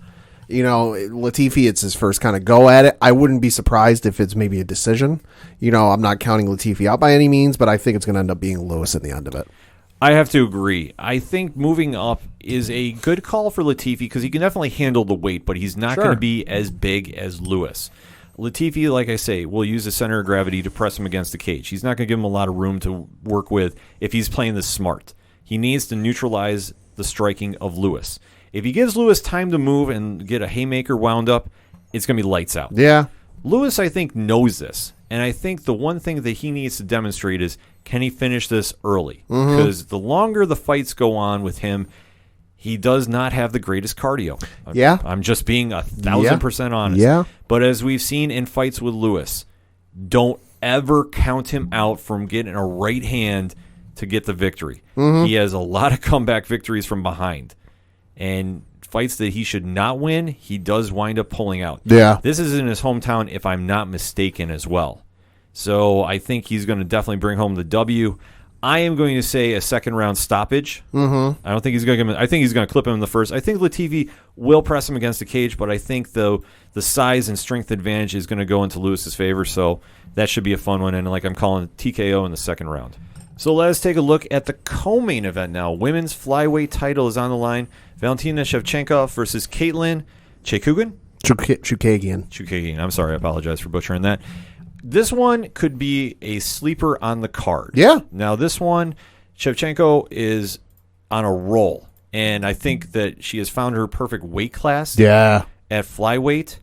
You know, Latifi, it's his first kind of go at it. I wouldn't be surprised if it's maybe a decision. You know, I'm not counting Latifi out by any means, but I think it's going to end up being Lewis at the end of it. I have to agree. I think moving up is a good call for Latifi because he can definitely handle the weight, but he's not going to be as big as Lewis. Latifi, like I say, will use the center of gravity to press him against the cage. He's not going to give him a lot of room to work with if he's playing this smart. He needs to neutralize the striking of Lewis. If he gives Lewis time to move and get a haymaker wound up, it's going to be lights out. Yeah. Lewis, I think, knows this. And I think the one thing that he needs to demonstrate is, can he finish this early? Because the longer the fights go on with him, he does not have the greatest cardio. Yeah. I'm just being 1,000% honest. Yeah. But as we've seen in fights with Lewis, don't ever count him out from getting a right hand to get the victory. He has a lot of comeback victories from behind. And fights that he should not win, he does wind up pulling out. Yeah. This is in his hometown, if I'm not mistaken, as well. So I think he's going to definitely bring home the W. I am going to say a second-round stoppage. I don't think he's going to give him. I think he's going to clip him in the first. I think Latifi will press him against the cage, but I think the size and strength advantage is going to go into Lewis's favor. So that should be a fun one. And like I'm calling it TKO in the second round. So let us take a look at the co-main event now. Women's flyweight title is on the line. Valentina Shevchenko versus Caitlin Chookagian. Chookagian. I'm sorry. I apologize for butchering that. This one could be a sleeper on the card. Yeah. Now, this one, Shevchenko is on a roll. And I think that she has found her perfect weight class at flyweight.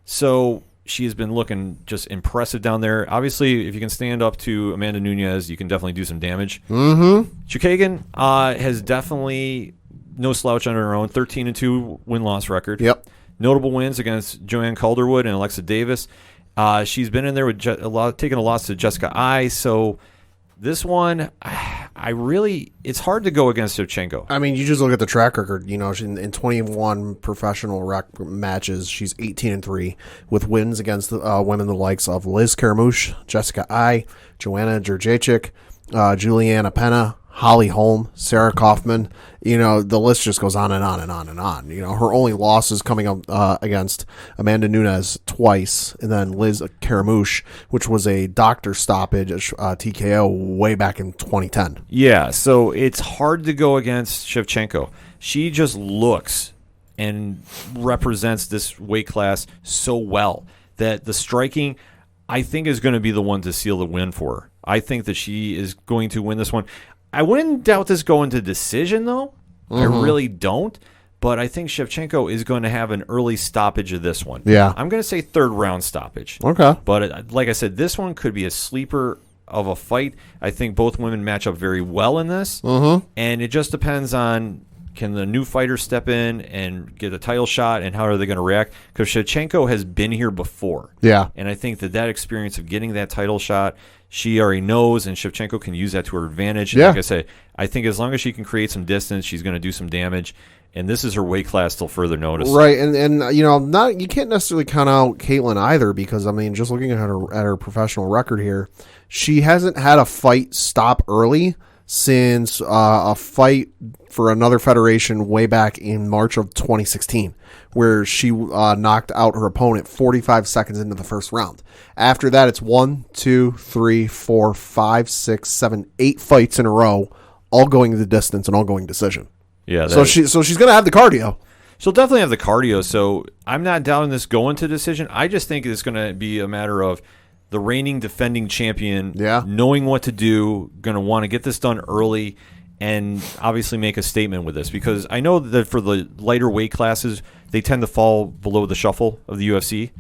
So she has been looking just impressive down there. Obviously, if you can stand up to Amanda Nunes, you can definitely do some damage. Chookagian has definitely no slouch on her own. 13-2 win-loss record. Yep. notable wins against Joanne Calderwood and Alexa Davis. She's been in there with taking a loss to Jessica Ai. So this one, it's hard to go against Shevchenko. I mean, you just look at the track record. In 21 professional matches, she's 18-3 with wins against women the likes of Liz Caramouche, Jessica Ai, Joanna Jędrzejczyk, Juliana Pena, Holly Holm, Sarah Kaufman. The list just goes on and on and on and on. Her only loss is coming up against Amanda Nunes twice, and then Liz Caramouche, which was a doctor stoppage, TKO, way back in 2010. Yeah, so it's hard to go against Shevchenko. She just looks and represents this weight class so well that the striking, I think, is going to be the one to seal the win for her. I think that she is going to win this one. I wouldn't doubt this going to decision, though. I really don't. But I think Shevchenko is going to have an early stoppage of this one. Yeah. I'm going to say third round stoppage. Okay. But like I said, this one could be a sleeper of a fight. I think both women match up very well in this. And it just depends on, can the new fighter step in and get a title shot, and how are they going to react? Because Shevchenko has been here before. Yeah. And I think that experience of getting that title shot, she already knows, and Shevchenko can use that to her advantage. And yeah. Like I say, I think as long as she can create some distance, she's going to do some damage. And this is her weight class till further notice. Right, and you can't necessarily count out Caitlin either, because just looking at her professional record here, she hasn't had a fight stop early since a fight for another federation way back in March of 2016, where she knocked out her opponent 45 seconds into the first round. After that, it's 1, 2, 3, 4, 5, 6, 7, 8 fights in a row, all going the distance and all going decision. Yeah. So she's going to have the cardio. She'll definitely have the cardio. So I'm not doubting this going to decision. I just think it's going to be a matter of the reigning defending champion knowing what to do, going to want to get this done early, and obviously make a statement with this. Because I know that for the lighter weight classes, they tend to fall below the shuffle of the UFC.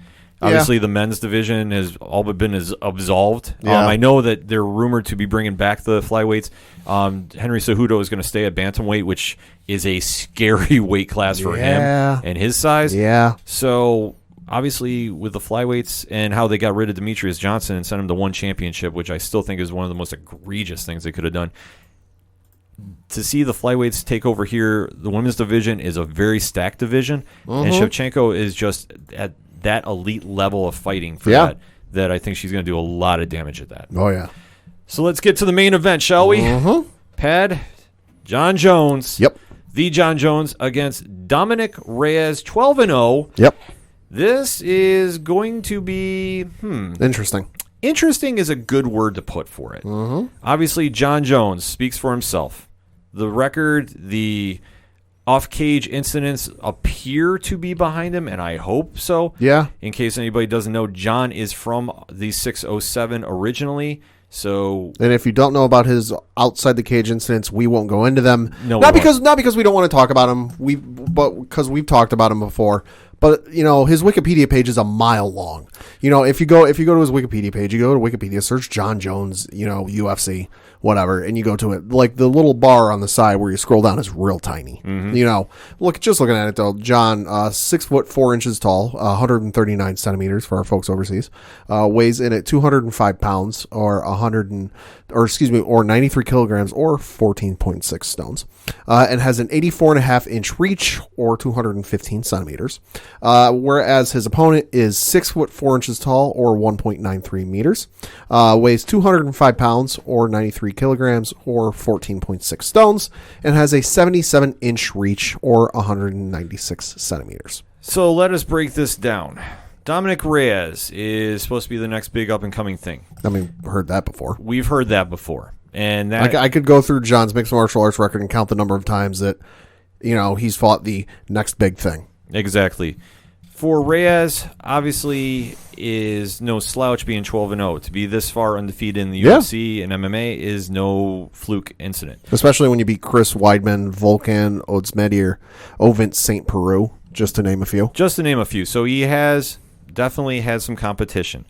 Obviously, the men's division has all but been absolved. Yeah. I know that they're rumored to be bringing back the flyweights. Henry Cejudo is going to stay at bantamweight, which is a scary weight class for him and his size. Yeah. So obviously, with the flyweights and how they got rid of Demetrius Johnson and sent him to one championship, which I still think is one of the most egregious things they could have done. To see the flyweights take over here, the women's division is a very stacked division, and Shevchenko is just at that elite level of fighting for that I think she's going to do a lot of damage at that. Oh, yeah. So let's get to the main event, shall we? Pad, John Jones. Yep. The John Jones against Dominick Reyes, 12-0. Yep. This is going to be, Interesting. Interesting is a good word to put for it. Obviously, John Jones speaks for himself. The record, the off-cage incidents appear to be behind him, and I hope so. Yeah. In case anybody doesn't know, John is from the 607 originally. So, and if you don't know about his outside the cage incidents, we won't go into them. No, not because we don't want to talk about him. But because we've talked about him before. But his Wikipedia page is a mile long. If you go to his Wikipedia page, you go to Wikipedia, search John Jones, UFC, whatever, and you go to it. Like the little bar on the side where you scroll down is real tiny. Just looking at it though, John, 6'4" tall, 139 centimeters for our folks overseas, weighs in at 205 pounds or 93 kilograms or 14.6 stones, and has an 84.5-inch reach or 215 centimeters. Whereas his opponent is 6'4" tall or 1.93 meters, weighs 205 pounds or 93 kilograms or 14.6 stones, and has a 77-inch reach or 196 centimeters. So let us break this down. Dominick Reyes is supposed to be the next big up-and-coming thing. Heard that before. We've heard that before. And that I could go through John's mixed martial arts record and count the number of times that, he's fought the next big thing. Exactly. For Reyes, obviously, is no slouch being 12-0. To be this far undefeated in the UFC and MMA is no fluke incident. Especially when you beat Chris Weidman, Volkan Ozdemir, Ovint St. Peru, just to name a few. So he definitely has some competition.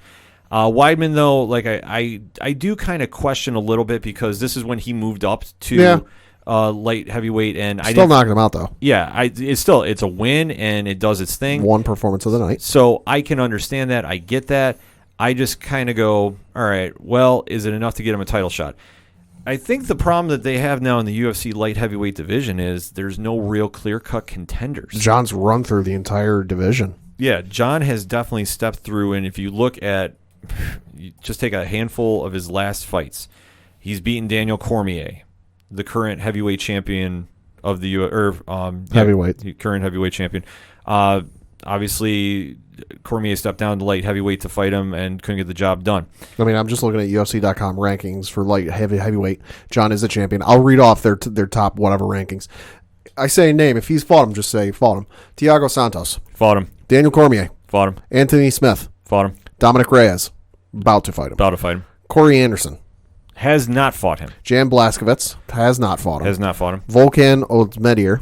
Weidman, though, like I do kind of question a little bit because this is when he moved up to light heavyweight, and Still knocking him out, though. Yeah, it's a win, and it does its thing. One performance of the night. So I can understand that. I get that. I just kind of go, all right, well, is it enough to get him a title shot? I think the problem that they have now in the UFC light heavyweight division is there's no real clear-cut contenders. John's run through the entire division. Yeah, John has definitely stepped through, and if you look at, you just take a handful of his last fights, he's beaten Daniel Cormier, the current heavyweight champion of the heavyweight, current heavyweight champion. Obviously, Cormier stepped down to light heavyweight to fight him and couldn't get the job done. I mean, I'm just looking at UFC.com rankings for light heavyweight. John is the champion. I'll read off their top whatever rankings. I say a name. If he's fought him, just say fought him. Thiago Santos. Fought him. Daniel Cormier. Fought him. Anthony Smith. Fought him. Dominick Reyes. About to fight him. About to fight him. Corey Anderson. Has not fought him. Jan Blazkowicz. Has not fought him. Has not fought him. Volkan Ozdemir.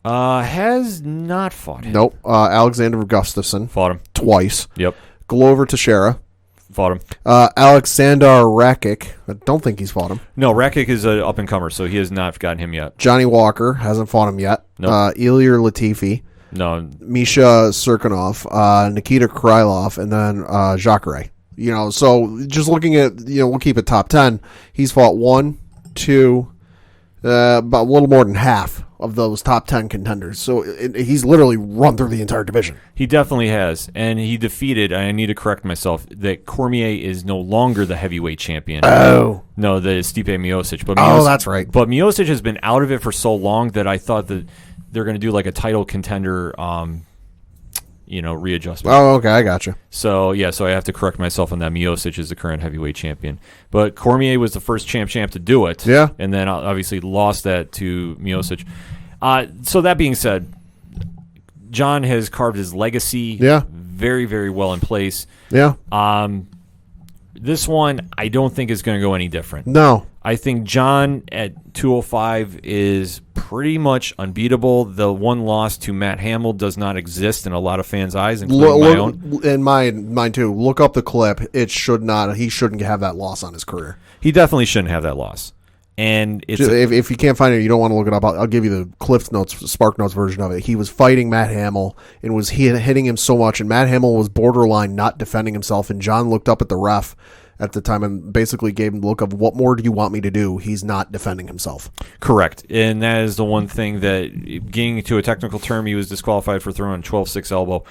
Has not fought him. Nope. Alexander Gustafsson. Fought him. Twice. Yep. Glover Teixeira. Fought him. Alexander Rakic. I don't think he's fought him. No, Rakic is an up-and-comer, so he has not gotten him yet. Johnny Walker. Hasn't fought him yet. Nope. Ilir Latifi. No. Misha Serkinov. Nikita Krylov. And then Jacare. So just looking at, we'll keep it top 10. He's fought one, two, about a little more than half of those top 10 contenders. So he's literally run through the entire division. He definitely has. And he defeated, I need to correct myself, that Cormier is no longer the heavyweight champion. Oh. No, the Stipe Miocic. But that's right. But Miocic has been out of it for so long that I thought that they're going to do like a title contender readjustment. Oh, okay, I got you. So I have to correct myself on that. Miocic is the current heavyweight champion. But Cormier was the first champ to do it. Yeah. And then obviously lost that to Miocic. So that being said, John has carved his legacy very, very well in place. Yeah. This one, I don't think is going to go any different. No. I think John at 205 is pretty much unbeatable. The one loss to Matt Hamill does not exist in a lot of fans' eyes, including my own. And mine too. Look up the clip. It should not. He shouldn't have that loss on his career. He definitely shouldn't have that loss. And it's if you can't find it, you don't want to look it up. I'll give you the Cliff Notes, Spark Notes version of it. He was fighting Matt Hamill and was hitting him so much, and Matt Hamill was borderline not defending himself. And John looked up at the ref at the time and basically gave him the look of, what more do you want me to do? He's not defending himself. Correct. And that is the one thing that, getting to a technical term, he was disqualified for throwing a 12-6 elbow.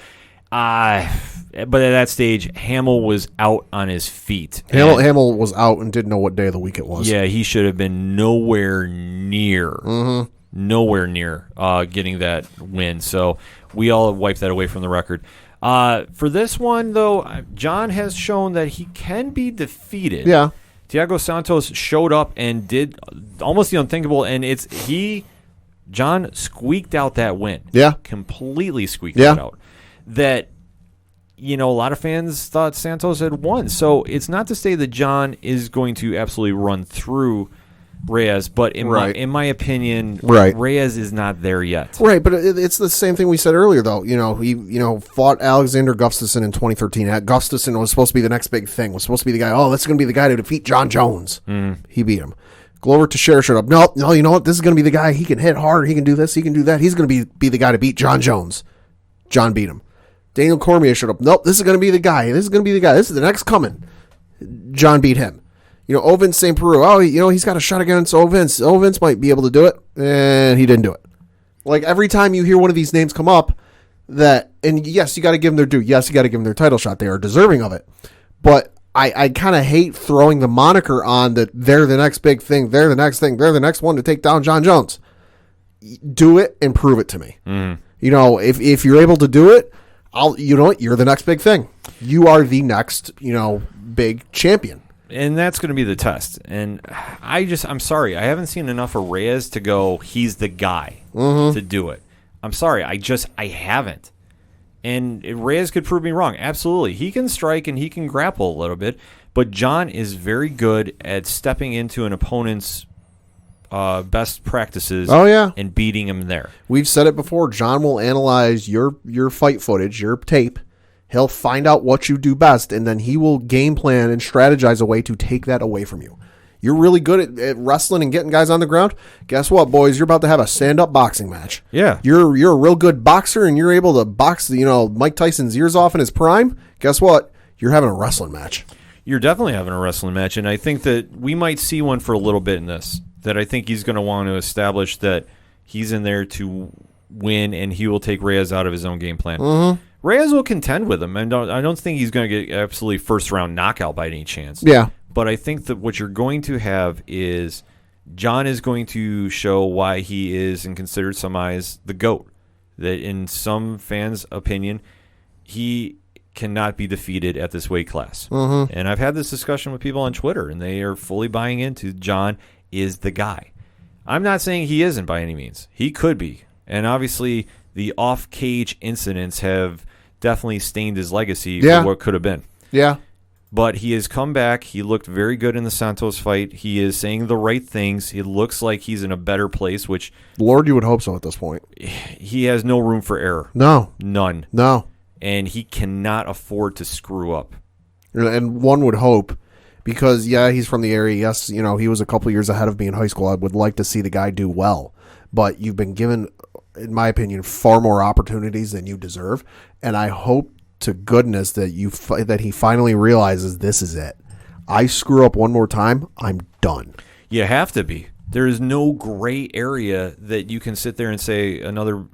But at that stage, Hamill was out on his feet. Hamill was out and didn't know what day of the week it was. Yeah, he should have been nowhere near getting that win. So we all wiped that away from the record. For this one, though, John has shown that he can be defeated. Yeah. Thiago Santos showed up and did almost the unthinkable, and John squeaked out that win. Yeah. Completely squeaked it out. That, a lot of fans thought Santos had won. So it's not to say that John is going to absolutely run through Reyes, but in my opinion, Reyes is not there yet. Right, but it's the same thing we said earlier, though. He fought Alexander Gustafsson in 2013. Gustafsson was supposed to be the next big thing. Was supposed to be the guy. Oh, that's going to be the guy to defeat John Jones. He beat him. Glover Teixeira showed up. No, you know what? This is going to be the guy. He can hit hard. He can do this. He can do that. He's going to be the guy to beat John Jones. John beat him. Daniel Cormier showed up. Nope, this is going to be the guy. This is going to be the guy. This is the next coming. John beat him. Ovin St. Peru. Oh, he's got a shot against Ovins. Ovins might be able to do it, and he didn't do it. Like, every time you hear one of these names come up, and yes, you got to give them their due. Yes, you got to give them their title shot. They are deserving of it. But I kind of hate throwing the moniker on that they're the next big thing. They're the next thing. They're the next one to take down John Jones. Do it and prove it to me. If you're able to do it, you're the next big thing. You are the next, big champion. And that's going to be the test. And I'm sorry. I haven't seen enough of Reyes to go, he's the guy to do it. I'm sorry. I haven't. And Reyes could prove me wrong. Absolutely. He can strike and he can grapple a little bit. But John is very good at stepping into an opponent's best practices and beating him there. We've said it before. John will analyze your fight footage, your tape. He'll find out what you do best, and then he will game plan and strategize a way to take that away from you. You're really good at wrestling and getting guys on the ground. Guess what, boys? You're about to have a stand-up boxing match. Yeah. You're a real good boxer, and you're able to box, Mike Tyson's ears off in his prime. Guess what? You're having a wrestling match. You're definitely having a wrestling match, and I think that we might see one for a little bit in this, that I think he's going to want to establish that he's in there to win, and he will take Reyes out of his own game plan. Mm-hmm. Reyes will contend with him, and I don't think he's going to get absolutely first-round knockout by any chance. Yeah. But I think that what you're going to have is John is going to show why he is, in considered some eyes, the GOAT. That in some fans' opinion, he cannot be defeated at this weight class. Mm-hmm. And I've had this discussion with people on Twitter, and they are fully buying into John is the guy. I'm not saying he isn't by any means. He could be. And obviously, the off-cage incidents have definitely stained his legacy for what could have been. Yeah. But he has come back. He looked very good in the Santos fight. He is saying the right things. It looks like he's in a better place, which... Lord, you would hope so at this point. He has no room for error. No. None. No. And he cannot afford to screw up. And one would hope, because, he's from the area. Yes, he was a couple years ahead of me in high school. I would like to see the guy do well. But you've been given, in my opinion, far more opportunities than you deserve. And I hope to goodness that that he finally realizes this is it. I screw up one more time, I'm done. You have to be. There is no gray area that you can sit there and say another,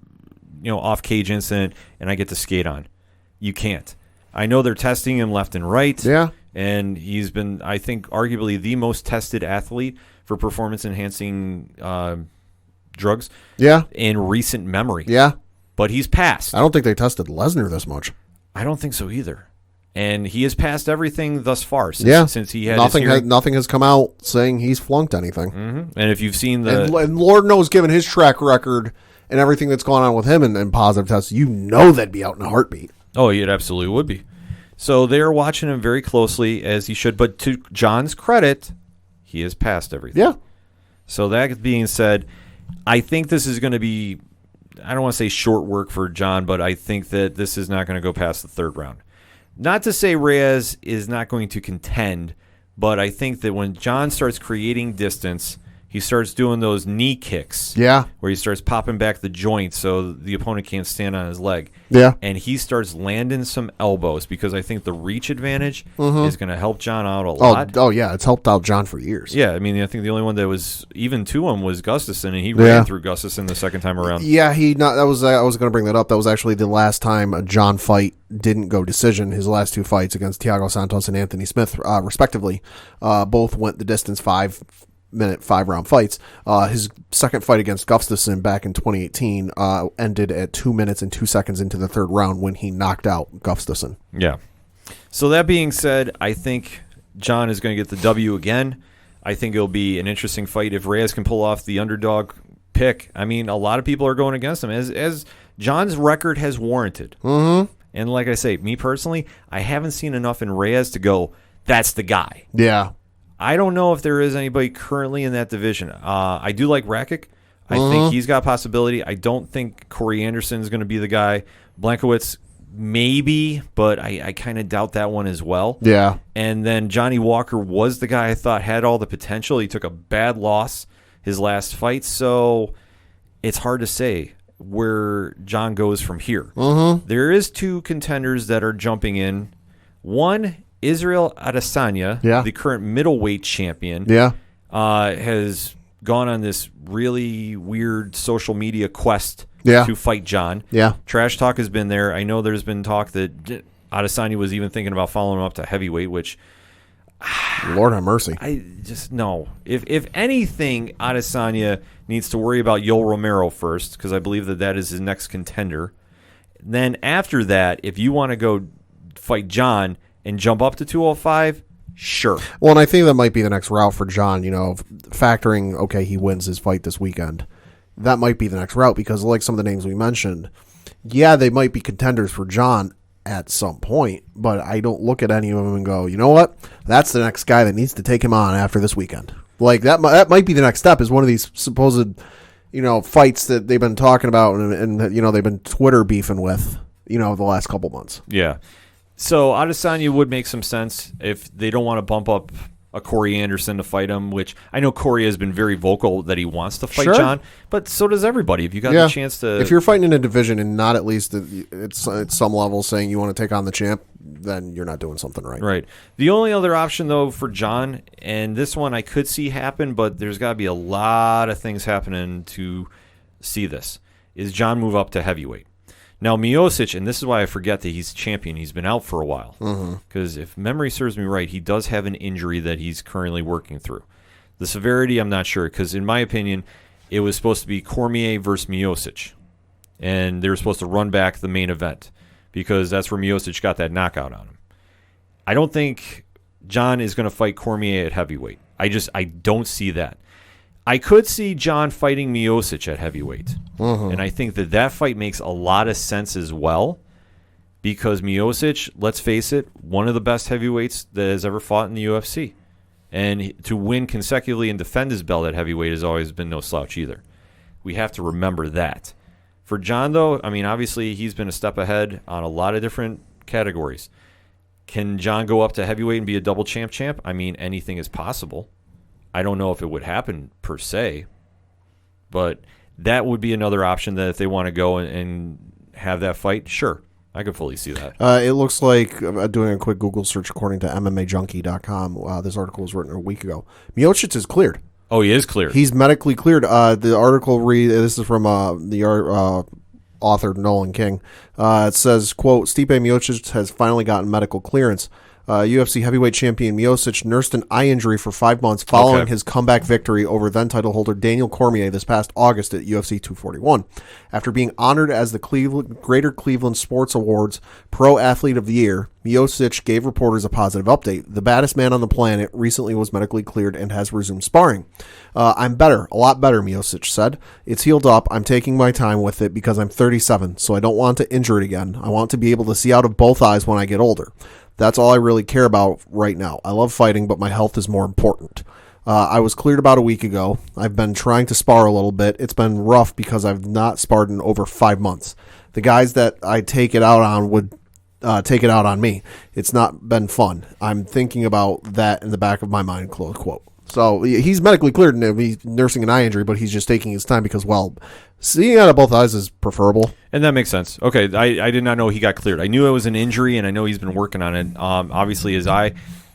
off-cage incident and I get to skate on. You can't. I know they're testing him left and right. Yeah. And he's been, I think, arguably the most tested athlete for performance-enhancing drugs in recent memory. Yeah. But he's passed. I don't think they tested Lesnar this much. I don't think so either. And he has passed everything thus far since he had nothing has come out saying he's flunked anything. Mm-hmm. And if you've seen and Lord knows, given his track record and everything that's gone on with him in positive tests, they'd be out in a heartbeat. Oh, it absolutely would be. So they're watching him very closely, as he should. But to John's credit, he has passed everything. Yeah. So that being said, I think this is going to be, I don't want to say short work for John, but I think that this is not going to go past the third round. Not to say Reyes is not going to contend, but I think that when John starts creating distance, he starts doing those knee kicks. Yeah. Where he starts popping back the joint so the opponent can't stand on his leg. Yeah. And he starts landing some elbows because I think the reach advantage is going to help John out a lot. Oh, yeah. It's helped out John for years. Yeah. I mean, I think the only one that was even to him was Gustafson, and he ran through Gustafson the second time around. Yeah, I was going to bring that up. That was actually the last time a John fight didn't go decision. His last two fights against Thiago Santos and Anthony Smith, respectively, both went the distance 5-minute, 5-round fights. His second fight against Gustafson back in 2018 ended at 2 minutes and 2 seconds into the third round when he knocked out Gustafson. Yeah. So that being said, I think John is going to get the W again. I think it'll be an interesting fight if Reyes can pull off the underdog pick. I mean, a lot of people are going against him, as John's record has warranted. Mm-hmm. And like I say, me personally, I haven't seen enough in Reyes to go, that's the guy. Yeah. I don't know if there is anybody currently in that division. I do like Rakic. I think he's got possibility. I don't think Corey Anderson is going to be the guy. Blankowitz, maybe, but I kind of doubt that one as well. Yeah. And then Johnny Walker was the guy I thought had all the potential. He took a bad loss his last fight, so it's hard to say where John goes from here. There is two contenders that are jumping in. One, Israel Adesanya, the current middleweight champion, has gone on this really weird social media quest to fight John. Yeah. Trash talk has been there. I know there's been talk that Adesanya was even thinking about following him up to heavyweight, which... Lord have mercy. I just, no. If anything, Adesanya needs to worry about Yoel Romero first, because I believe that is his next contender. Then after that, if you want to go fight John and jump up to 205, sure. Well, and I think that might be the next route for John, factoring, okay, he wins his fight this weekend. That might be the next route because, like some of the names we mentioned, they might be contenders for John at some point, but I don't look at any of them and go, you know what? That's the next guy that needs to take him on after this weekend. Like, that might be the next step, is one of these supposed, fights that they've been talking about and they've been Twitter beefing with, the last couple months. Yeah. So Adesanya would make some sense if they don't want to bump up a Corey Anderson to fight him, which I know Corey has been very vocal that he wants to fight Sure. John, but so does everybody. If you got the chance to... If you're fighting in a division and not at least at some level saying you want to take on the champ, then you're not doing something right. Right. The only other option, though, for John, and this one I could see happen, but there's got to be a lot of things happening to see this, is John move up to heavyweight. Now, Miocic, and this is why I forget that he's champion, he's been out for a while. Because if memory serves me right, he does have an injury that he's currently working through. The severity, I'm not sure, because in my opinion, it was supposed to be Cormier versus Miocic. And they were supposed to run back the main event, because that's where Miocic got that knockout on him. I don't think John is going to fight Cormier at heavyweight. I don't see that. I could see John fighting Miocic at heavyweight. And I think that fight makes a lot of sense as well, because Miocic, let's face it, one of the best heavyweights that has ever fought in the UFC. And to win consecutively and defend his belt at heavyweight has always been no slouch either. We have to remember that. For John, though, I mean, obviously he's been a step ahead on a lot of different categories. Can John go up to heavyweight and be a double champ? I mean, anything is possible. I don't know if it would happen per se, but that would be another option that if they want to go and have that fight, sure, I could fully see that. It looks like, doing a quick Google search according to MMAJunkie.com, this article was written a week ago. Miocic is cleared. Oh, he is cleared. He's medically cleared. The article this is from the author Nolan King. It says, quote, Stipe Miocic has finally gotten medical clearance. UFC heavyweight champion Miocic nursed an eye injury for 5 months following his comeback victory over then title holder Daniel Cormier this past August at UFC 241. After being honored as the Greater Cleveland Sports Awards Pro Athlete of the Year, Miocic gave reporters a positive update. The baddest man on the planet recently was medically cleared and has resumed sparring. I'm better, a lot better, Miocic said. It's healed up. I'm taking my time with it because I'm 37, so I don't want to injure it again. I want to be able to see out of both eyes when I get older. That's all I really care about right now. I love fighting, but my health is more important. I was cleared about a week ago. I've been trying to spar a little bit. It's been rough because I've not sparred in over 5 months. The guys that I take it out on would take it out on me. It's not been fun. I'm thinking about that in the back of my mind, close quote. So he's medically cleared and he's nursing an eye injury, but he's just taking his time because, well, seeing out of both eyes is preferable. And that makes sense. Okay, I did not know he got cleared. I knew it was an injury, and I know he's been working on it. Obviously, his eye,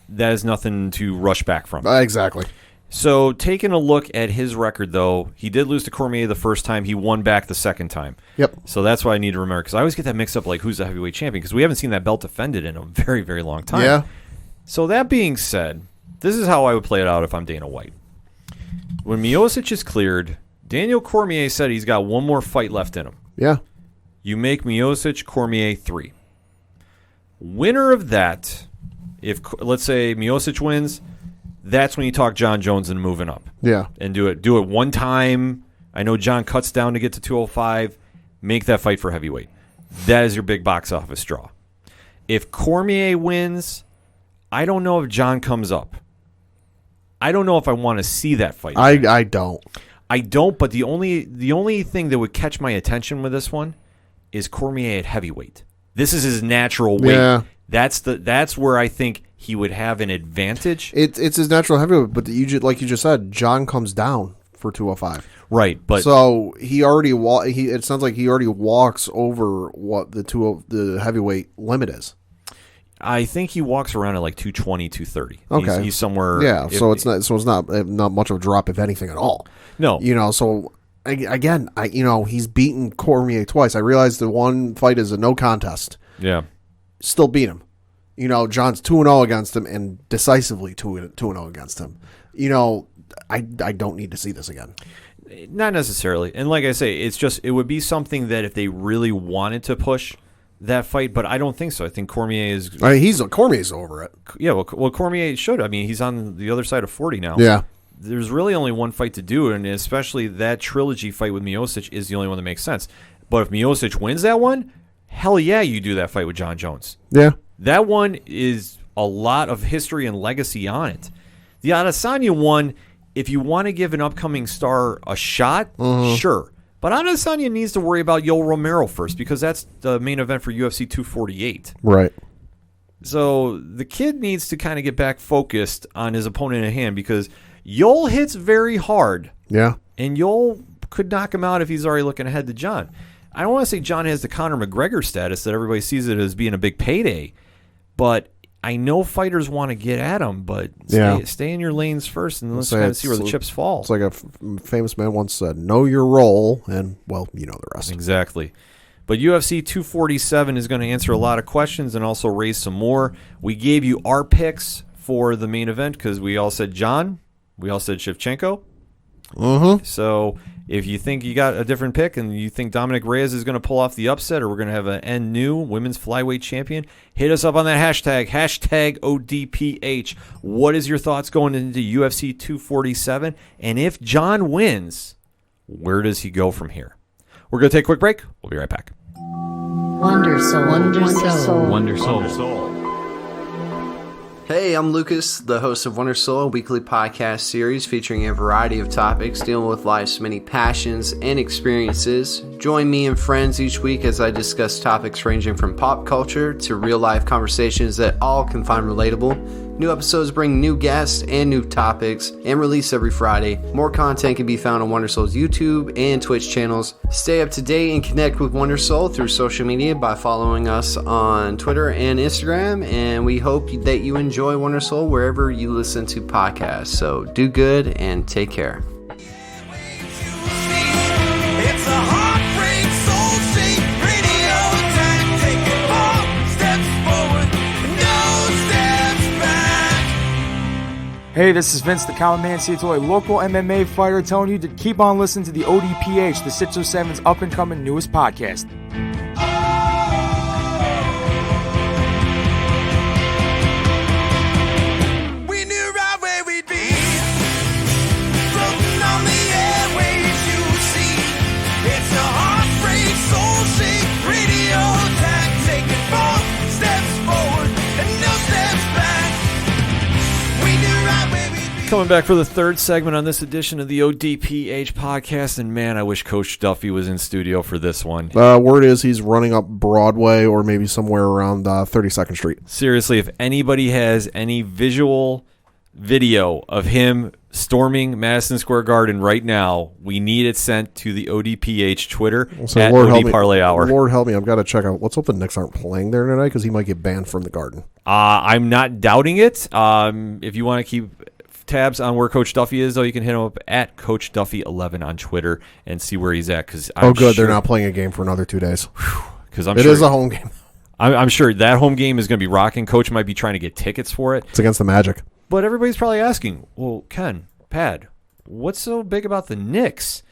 that is nothing to rush back from. Exactly. So taking a look at his record, though, he did lose to Cormier the first time. He won back the second time. Yep. So that's what I need to remember, because I always get that mixed up, like who's the heavyweight champion, because we haven't seen that belt defended in a very, very long time. Yeah. So that being said, this is how I would play it out if I'm Dana White. When Miocic is cleared, Daniel Cormier said he's got one more fight left in him. Yeah. You make Miocic Cormier 3. Winner of that, if let's say Miocic wins, that's when you talk John Jones and moving up. Yeah. And do it one time. I know John cuts down to get to 205. Make that fight for heavyweight. That is your big box office draw. If Cormier wins, I don't know if John comes up. I don't know if I want to see that fight. I don't. I don't, but the only thing that would catch my attention with this one is Cormier at heavyweight. This is his natural weight. Yeah. That's where I think he would have an advantage. It's his natural heavyweight, but like you just said, John comes down for 205. Right, but so he already it sounds like he already walks over what the heavyweight limit is. I think he walks around at like 220, 230. Okay. He's somewhere. Yeah, it's not much of a drop, if anything at all. No. So again, he's beaten Cormier twice. I realize the one fight is a no contest. Yeah. Still beat him. John's 2-0 against him and decisively 2-0 against him. I don't need to see this again. Not necessarily. And like I say, it would be something that if they really wanted to push that fight, but I don't think so. I think Cormier is... Cormier's over it. Yeah, well, Cormier should. I mean, he's on the other side of 40 now. Yeah. There's really only one fight to do, and especially that trilogy fight with Miocic is the only one that makes sense. But if Miocic wins that one, hell yeah, you do that fight with John Jones. Yeah. That one is a lot of history and legacy on it. The Adesanya one, if you want to give an upcoming star a shot, sure. But Adesanya needs to worry about Yoel Romero first, because that's the main event for UFC 248. Right. So the kid needs to kind of get back focused on his opponent at hand because Yoel hits very hard. Yeah. And Yoel could knock him out if he's already looking ahead to John. I don't want to say John has the Conor McGregor status that everybody sees it as being a big payday, but I know fighters want to get at him, but stay in your lanes first and let's kind of see where the chips fall. It's like a famous man once said, know your role, and, well, you know the rest. Exactly. But UFC 247 is going to answer a lot of questions and also raise some more. We gave you our picks for the main event because we all said John, we all said Shevchenko. Mm-hmm. So if you think you got a different pick and you think Dominick Reyes is going to pull off the upset or we're going to have an new women's flyweight champion, hit us up on that hashtag ODPH. What is your thoughts going into UFC 247? And if John wins, where does he go from here? We're going to take a quick break. We'll be right back. Wonder Soul. Hey, I'm Lucas, the host of Wonder Soul, a weekly podcast series featuring a variety of topics dealing with life's many passions and experiences. Join me and friends each week as I discuss topics ranging from pop culture to real-life conversations that all can find relatable. New episodes bring new guests and new topics and release every Friday. More content can be found on Wonder Soul's YouTube and Twitch channels. Stay up to date and connect with Wonder Soul through social media by following us on Twitter and Instagram. And we hope that you enjoy Wonder Soul wherever you listen to podcasts. So do good and take care. It's a heartbreak, soul-shaped radio attack. Taking 4 steps forward, no steps back. Hey, this is Vince the Common Man Ciatoy, local MMA fighter, telling you to keep on listening to the ODPH, the 607's up-and-coming newest podcast. We knew right where we'd be, floating on the airwaves, you see. It's a heartbreak, soul-shaped radio attack. Taking 4 steps forward and no steps back. We knew right where we'd be. Coming back for the third segment on this edition of the ODPH podcast, and man, I wish Coach Duffy was in studio for this one. Word is he's running up Broadway or maybe somewhere around 32nd Street. Seriously, if anybody has any video of him storming Madison Square Garden right now, we need it sent to the ODPH Twitter at OD Parlay Hour. Lord help me, I've got to check out. Let's hope the Knicks aren't playing there tonight because he might get banned from the Garden. I'm not doubting it. If you want to keep tabs on where Coach Duffy is, though, you can hit him up at Coach Duffy 11 on Twitter and see where he's at. Cause they're not playing a game for another 2 days. Because it is a home game. I'm sure that home game is going to be rocking. Coach might be trying to get tickets for it. It's against the Magic. But everybody's probably asking, well, Ken, Pad, what's so big about the Knicks?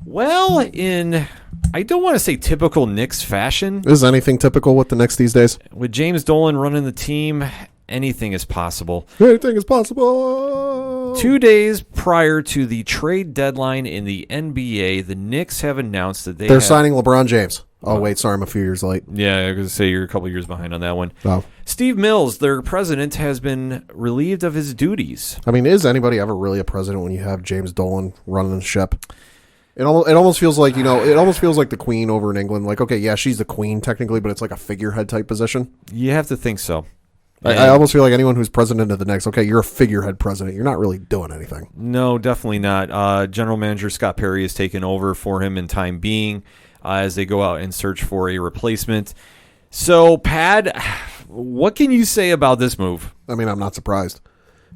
Well, I don't want to say typical Knicks fashion. Is anything typical with the Knicks these days? With James Dolan running the team, anything is possible. Anything is possible. 2 days prior to the trade deadline in the NBA, the Knicks have announced that they're signing LeBron James. Oh, wait, sorry, I'm a few years late. Yeah, I was going to say you're a couple years behind on that one. Oh. Steve Mills, their president, has been relieved of his duties. I mean, is anybody ever really a president when you have James Dolan running the ship? It almost feels like, it almost feels like the Queen over in England. Like, okay, yeah, she's the Queen technically, but it's like a figurehead type position. You have to think so. I almost feel like anyone who's president of the Knicks, okay, you're a figurehead president. You're not really doing anything. No, definitely not. General manager Scott Perry has taken over for him in time being as they go out and search for a replacement. So, Pad, what can you say about this move? I mean, I'm not surprised.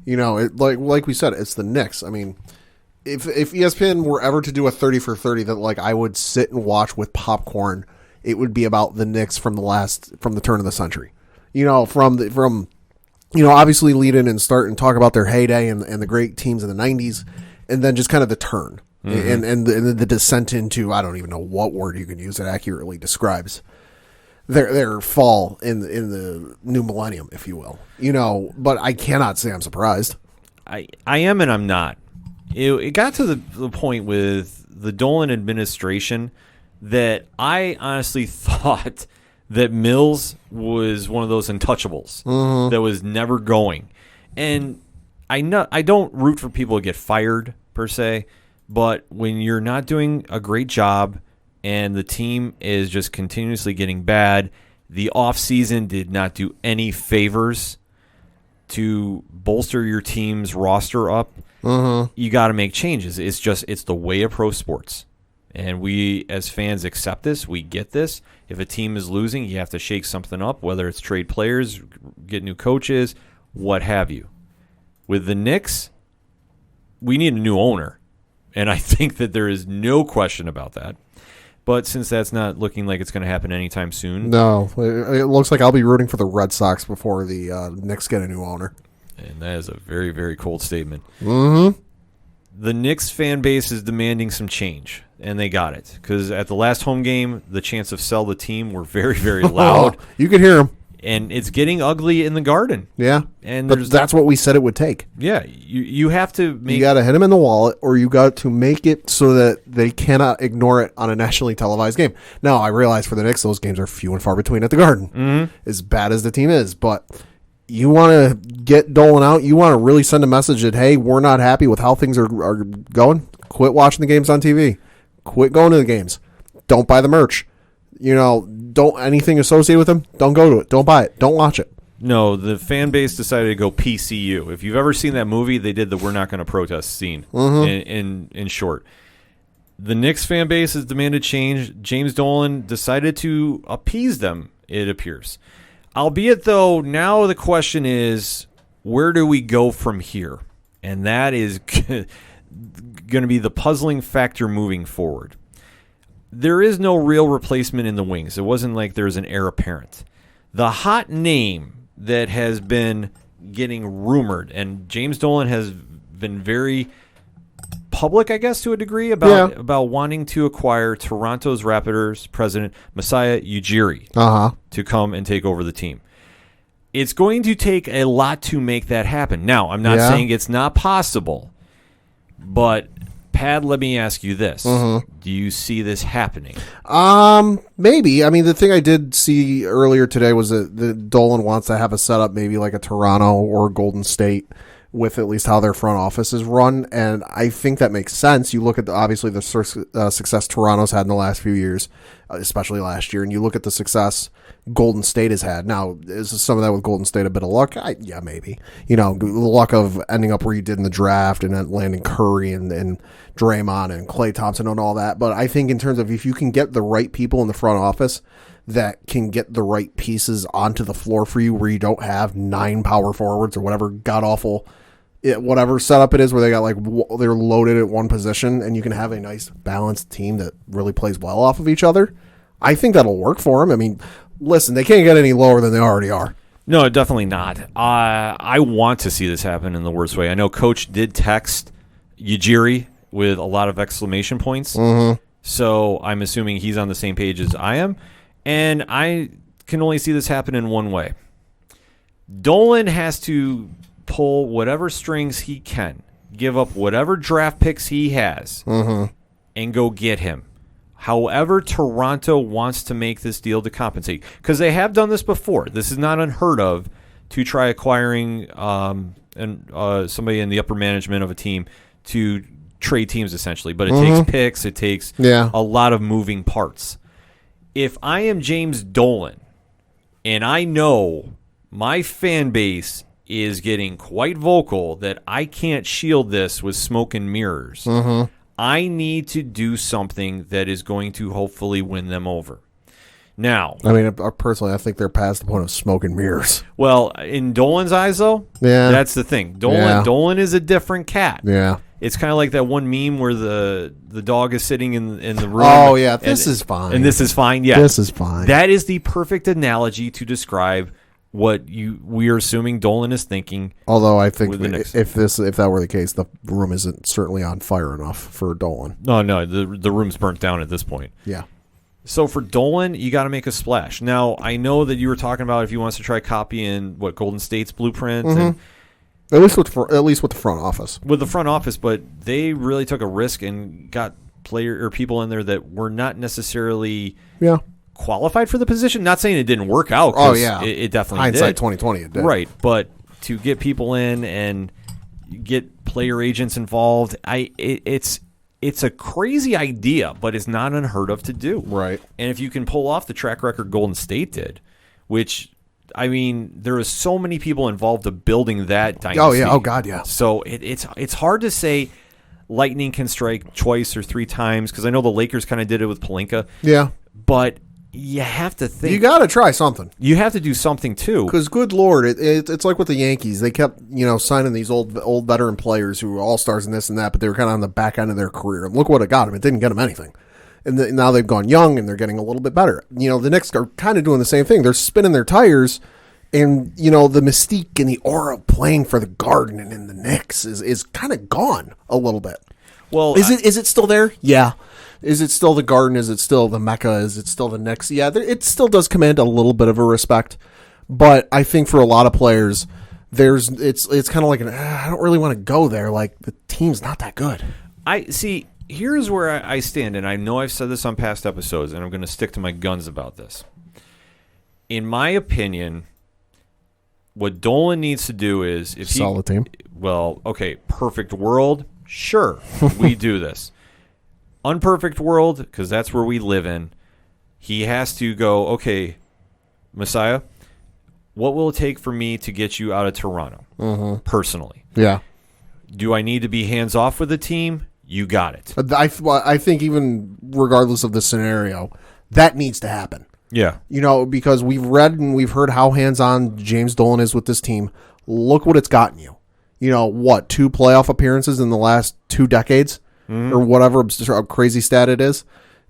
Like we said, it's the Knicks. I mean, if ESPN were ever to do a 30 for 30 that like I would sit and watch with popcorn, it would be about the Knicks from the turn of the century. Obviously lead in and start and talk about their heyday and the great teams in the 90s, and then just kind of the turn and the descent into, I don't even know what word you can use that accurately describes their fall in the new millennium, if you will. But I cannot say I'm surprised. I am and I'm not. It got to the point with the Dolan administration that I honestly thought that Mills was one of those untouchables that was never going. And I don't root for people to get fired per se, but when you're not doing a great job and the team is just continuously getting bad, The offseason did not do any favors to bolster your team's roster up. You got to make changes. It's the way of pro sports. And we, as fans, accept this. We get this. If a team is losing, you have to shake something up, whether it's trade players, get new coaches, what have you. With the Knicks, we need a new owner. And I think that there is no question about that. But since that's not looking like it's going to happen anytime soon. No, it looks like I'll be rooting for the Red Sox before the Knicks get a new owner. And that is a very, very cold statement. Mm-hmm. The Knicks fan base is demanding some change, and they got it. Because at the last home game, the chants of sell the team were very, very loud. You could hear them. And it's getting ugly in the Garden. Yeah, and but that's what we said it would take. Yeah, you have to make... You got to hit them in the wallet, or you got to make it so that they cannot ignore it on a nationally televised game. Now, I realize for the Knicks, those games are few and far between at the Garden, as bad as the team is. But you want to get Dolan out. You want to really send a message that, hey, we're not happy with how things are going. Quit watching the games on TV. Quit going to the games. Don't buy the merch. Don't anything associated with them. Don't go to it. Don't buy it. Don't watch it. No, the fan base decided to go PCU. If you've ever seen that movie, they did the "we're not going to protest" scene. In short, the Knicks fan base has demanded change. James Dolan decided to appease them. It appears, albeit though now the question is, where do we go from here? And that is going to be the puzzling factor moving forward. There is no real replacement in the wings. It wasn't like there's an heir apparent. The hot name that has been getting rumored, and James Dolan has been very public, I guess, to a degree, about wanting to acquire Toronto's Raptors president, Masai Ujiri, to come and take over the team. It's going to take a lot to make that happen. Now, I'm not saying it's not possible, but... Pat, let me ask you this. Do you see this happening? Maybe. I mean, the thing I did see earlier today was that the Dolan wants to have a setup maybe like a Toronto or Golden State with at least how their front office is run, and I think that makes sense. You look at, obviously, the success Toronto's had in the last few years, especially last year, and you look at the success Golden State has had. Now, is some of that with Golden State a bit of luck? Yeah, maybe. The luck of ending up where you did in the draft and then landing Curry and Draymond and Klay Thompson and all that. But I think in terms of if you can get the right people in the front office that can get the right pieces onto the floor for you where you don't have 9 power forwards or whatever god-awful whatever setup it is where they got they're loaded at one position and you can have a nice balanced team that really plays well off of each other. I think that'll work for them. I mean, listen, they can't get any lower than they already are. No, definitely not. I want to see this happen in the worst way. I know Coach did text Ujiri with a lot of exclamation points. So I'm assuming he's on the same page as I am. And I can only see this happen in one way. Dolan has to pull whatever strings he can, give up whatever draft picks he has, and go get him. However Toronto wants to make this deal to compensate. Because they have done this before. This is not unheard of to try acquiring somebody in the upper management of a team to trade teams, essentially. But it takes picks. It takes a lot of moving parts. If I am James Dolan, and I know my fan base is getting quite vocal that I can't shield this with smoke and mirrors, I need to do something that is going to hopefully win them over. Now, I mean, personally, I think they're past the point of smoke and mirrors. Well, in Dolan's eyes, though, that's the thing. Dolan is a different cat. Yeah. It's kind of like that one meme where the dog is sitting in the room. Oh, yeah, this is fine. And this is fine, yeah. This is fine. That is the perfect analogy to describe what we are assuming Dolan is thinking. Although I think if that were the case, the room isn't certainly on fire enough for Dolan. No, the room's burnt down at this point. Yeah. So for Dolan, you got to make a splash. Now, I know that you were talking about if he wants to try copying Golden State's blueprint, and at least with the front office. With the front office, but they really took a risk and got people in there that were not necessarily qualified for the position. Not saying it didn't work out. Oh yeah, it definitely hindsight did. 2020 it did. Right, but to get people in and get player agents involved, it's a crazy idea, but it's not unheard of to do. Right. And if you can pull off the track record Golden State did, which, I mean, there are so many people involved of building that dynasty. Oh, yeah. Oh, God, yeah. So it's hard to say lightning can strike twice or 3 times, because I know the Lakers kind of did it with Pelinka. Yeah. But you have to think. You got to try something. You have to do something, too. Because, good Lord, it's like with the Yankees. They kept, signing these old veteran players who were all-stars and this and that, but they were kind of on the back end of their career. And look what it got them. It didn't get them anything. And now they've gone young, and they're getting a little bit better. The Knicks are kind of doing the same thing. They're spinning their tires, and, the mystique and the aura of playing for the Garden and in the Knicks is kind of gone a little bit. Well, is it still there? Yeah. Is it still the Garden? Is it still the Mecca? Is it still the Knicks? Yeah, it still does command a little bit of a respect. But I think for a lot of players, it's kind of like I don't really want to go there. Like, the team's not that good. I see. Here's where I stand, and I know I've said this on past episodes, and I'm going to stick to my guns about this. In my opinion, what Dolan needs to do is sell the team. Well, okay, perfect world, sure, we do this. Unperfect world, because that's where we live in. He has to go, okay, Messiah, what will it take for me to get you out of Toronto, personally? Yeah. Do I need to be hands off with the team? You got it. I think even regardless of the scenario, that needs to happen. Yeah. Because we've read and we've heard how hands-on James Dolan is with this team. Look what it's gotten you. 2 playoff appearances in the last 2 decades? Or whatever crazy stat it is.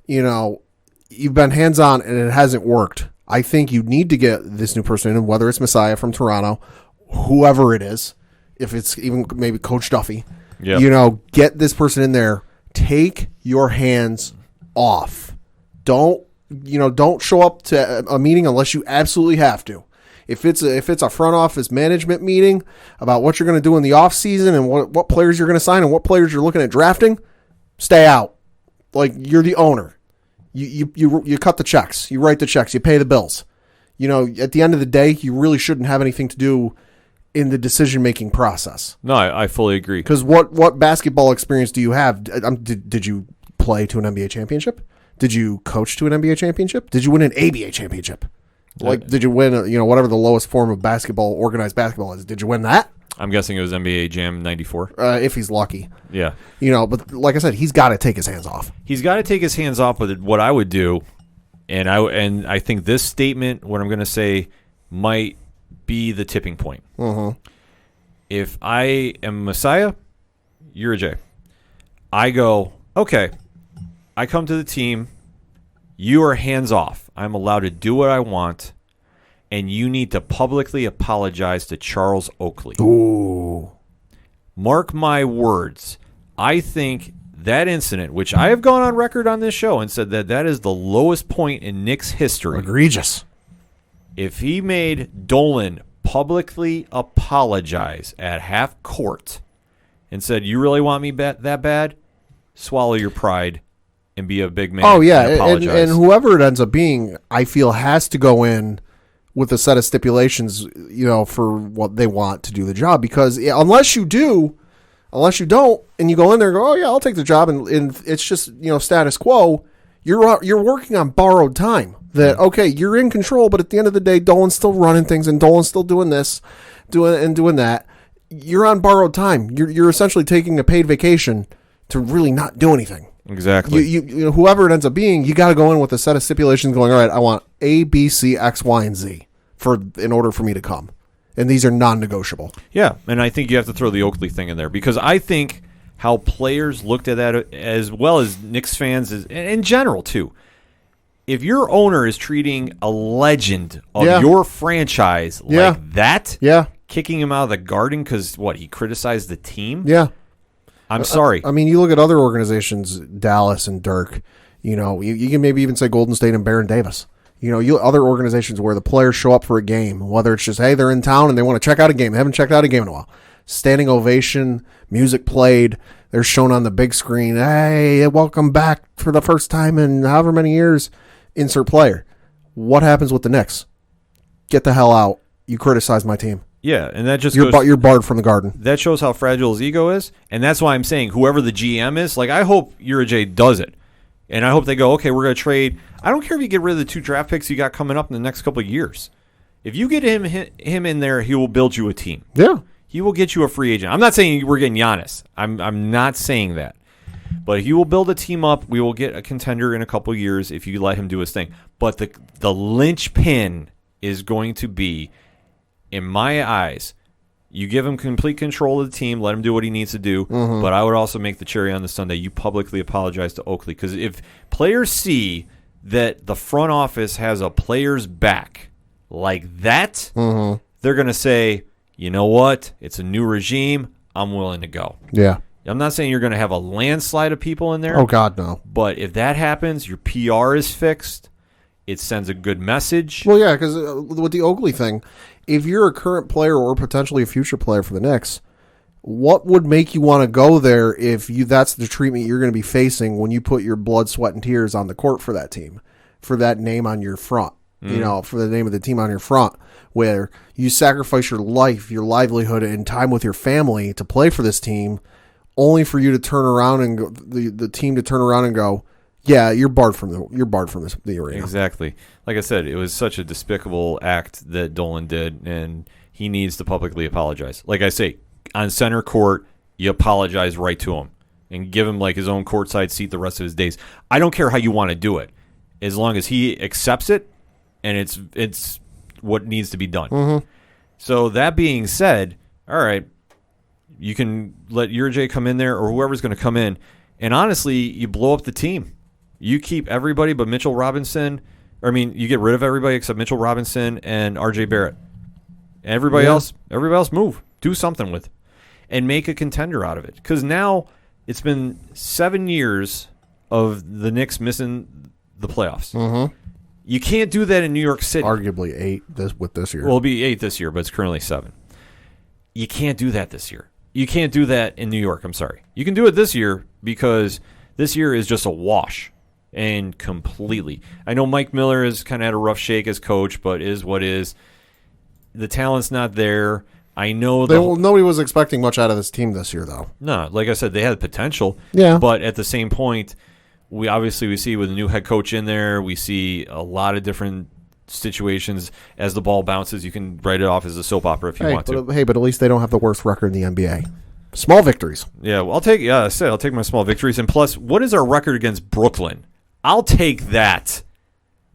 You've been hands-on and it hasn't worked. I think you need to get this new person in, whether it's Messiah from Toronto, whoever it is, if it's even maybe Coach Duffy. Yep. Get this person in there. Take your hands off. Don't show up to a meeting unless you absolutely have to. If it's a front office management meeting about what you're going to do in the offseason and what players you're going to sign and what players you're looking at drafting, stay out. Like, you're the owner. You cut the checks. You write the checks. You pay the bills. At the end of the day, you really shouldn't have anything to do in the decision-making process. No, I fully agree. Because what basketball experience do you have? Did you play to an NBA championship? Did you coach to an NBA championship? Did you win an ABA championship? Like, did you win, whatever the lowest form of basketball, organized basketball is? Did you win that? I'm guessing it was NBA Jam 94. If he's lucky. Yeah. But like I said, he's got to take his hands off. He's got to take his hands off. But what I would do, and I think this statement, what I'm going to say, might be the tipping point. If I am Messiah, you're a J. I go, okay, I come to the team. You are hands off. I'm allowed to do what I want, and you need to publicly apologize to Charles Oakley. Ooh. Mark my words. I think that incident, which I have gone on record on this show and said that is the lowest point in Knicks history. Egregious. If he made Dolan publicly apologize at half court and said, you really want me that bad? Swallow your pride and be a big man. Oh, yeah. And apologize. And whoever it ends up being, I feel, has to go in with a set of stipulations, for what they want to do the job. Because unless you don't, and you go in there and go, oh, yeah, I'll take the job, and it's just, status quo, you're working on borrowed time. That, okay, you're in control, but at the end of the day, Dolan's still running things, and Dolan's still doing this, doing that. You're on borrowed time. You're essentially taking a paid vacation to really not do anything. Exactly. You whoever it ends up being, you got to go in with a set of stipulations going, all right, I want A, B, C, X, Y, and Z in order for me to come. And these are non-negotiable. Yeah, and I think you have to throw the Oakley thing in there, because I think how players looked at that, as well as Knicks fans, and in general, too. If your owner is treating a legend of your franchise like that, kicking him out of the Garden because, he criticized the team? Yeah. I'm sorry. I mean, you look at other organizations, Dallas and Dirk, you can maybe even say Golden State and Baron Davis. Other organizations where the players show up for a game, whether it's just, hey, they're in town and they want to check out a game. They haven't checked out a game in a while. Standing ovation, music played, they're shown on the big screen. Hey, welcome back for the first time in however many years. Insert player. What happens with the Knicks? Get the hell out. You criticize my team. Yeah, and that just you're barred from the Garden. That shows how fragile his ego is, and that's why I'm saying whoever the GM is, I hope J does it, and I hope they go, okay, we're going to trade. I don't care if you get rid of the 2 draft picks you got coming up in the next couple of years. If you get him in there, he will build you a team. Yeah. He will get you a free agent. I'm not saying we're getting Giannis. I'm not saying that. But he will build a team up. We will get a contender in a couple years if you let him do his thing. But the linchpin is going to be, in my eyes, you give him complete control of the team, let him do what he needs to do. Mm-hmm. But I would also make the cherry on the sundae. You publicly apologize to Oakley. Because if players see that the front office has a player's back like that, they're going to say, you know what? It's a new regime. I'm willing to go. Yeah. I'm not saying you're going to have a landslide of people in there. Oh, God, no. But if that happens, your PR is fixed. It sends a good message. Well, yeah, because with the Oakley thing, if you're a current player or potentially a future player for the Knicks, what would make you want to go there if that's the treatment you're going to be facing when you put your blood, sweat, and tears on the court for that team, for that name on your front, for the name of the team on your front, where you sacrifice your life, your livelihood, and time with your family to play for this team, only for you to turn around and go, the team to turn around and go, yeah, you're barred from the arena. Exactly. Like I said, it was such a despicable act that Dolan did, and he needs to publicly apologize. Like I say, on center court, you apologize right to him and give him like his own courtside seat the rest of his days. I don't care how you want to do it, as long as he accepts it and it's what needs to be done. Mm-hmm. So that being said, all right, you can let Iheartradio come in there or whoever's going to come in, and honestly, you blow up the team. You keep everybody but Mitchell Robinson. You get rid of everybody except Mitchell Robinson and R.J. Barrett. Everybody else move. Do something with it and make a contender out of it. Because now it's been 7 years of the Knicks missing the playoffs. Mm-hmm. You can't do that in New York City. Arguably 8 this year. Well, it'll be 8 this year, but it's currently 7. You can't do that this year. You can't do that in New York. I'm sorry. You can do it this year because this year is just a wash. And completely. I know Mike Miller has kind of had a rough shake as coach, but is what is. The talent's not there. I know nobody was expecting much out of this team this year, though. No, like I said, they had potential. Yeah. But at the same point, we see with a new head coach in there, we see a lot of different situations. As the ball bounces, you can write it off as a soap opera if you want to. But at least they don't have the worst record in the NBA. Small victories. Yeah, well, I'll take my small victories. And plus, what is our record against Brooklyn? I'll take that.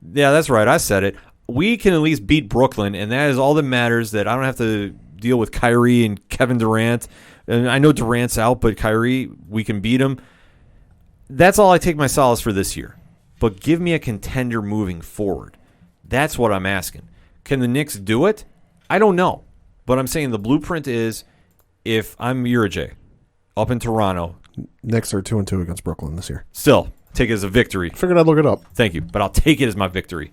Yeah, that's right. I said it. We can at least beat Brooklyn, and that is all that matters, that I don't have to deal with Kyrie and Kevin Durant. And I know Durant's out, but Kyrie, we can beat him. That's all I take my solace for this year. But give me a contender moving forward. That's what I'm asking. Can the Knicks do it? I don't know. But I'm saying the blueprint is, if I'm Iheartradio up in Toronto. Knicks are 2-2 against Brooklyn this year. Still. Take it as a victory. Figured I'd look it up. Thank you. But I'll take it as my victory.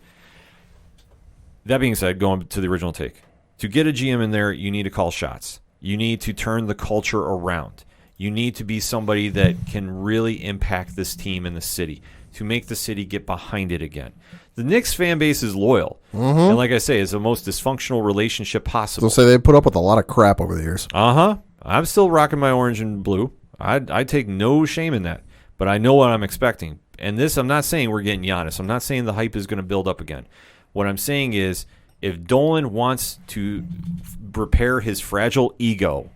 That being said, going to the original take. To get a GM in there, you need to call shots. You need to turn the culture around. You need to be somebody that can really impact this team and the city, to make the city get behind it again. The Knicks fan base is loyal. Mm-hmm. And like I say, it's the most dysfunctional relationship possible. So they put up with a lot of crap over the years. Uh-huh. I'm still rocking my orange and blue. I take no shame in that. But I know what I'm expecting. And this, I'm not saying we're getting Giannis. I'm not saying the hype is going to build up again. What I'm saying is, if Dolan wants to repair his fragile ego,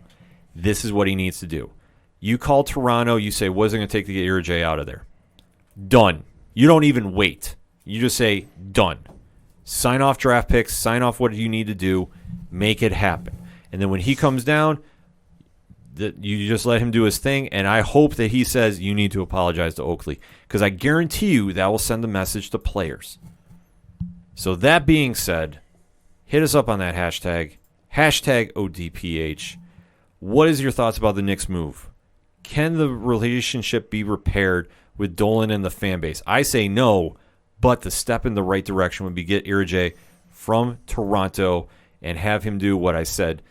this is what he needs to do. You call Toronto, you say, what is it going to take to get Iheartradio out of there? Done. You don't even wait. You just say, done. Sign off draft picks, sign off what you need to do, make it happen. And then when he comes down, you just let him do his thing, and I hope that he says you need to apologize to Oakley, because I guarantee you that will send a message to players. So that being said, hit us up on that hashtag ODPH. What is your thoughts about the Knicks move? Can the relationship be repaired with Dolan and the fan base? I say no, but the step in the right direction would be get Iheartradio from Toronto and have him do what I said.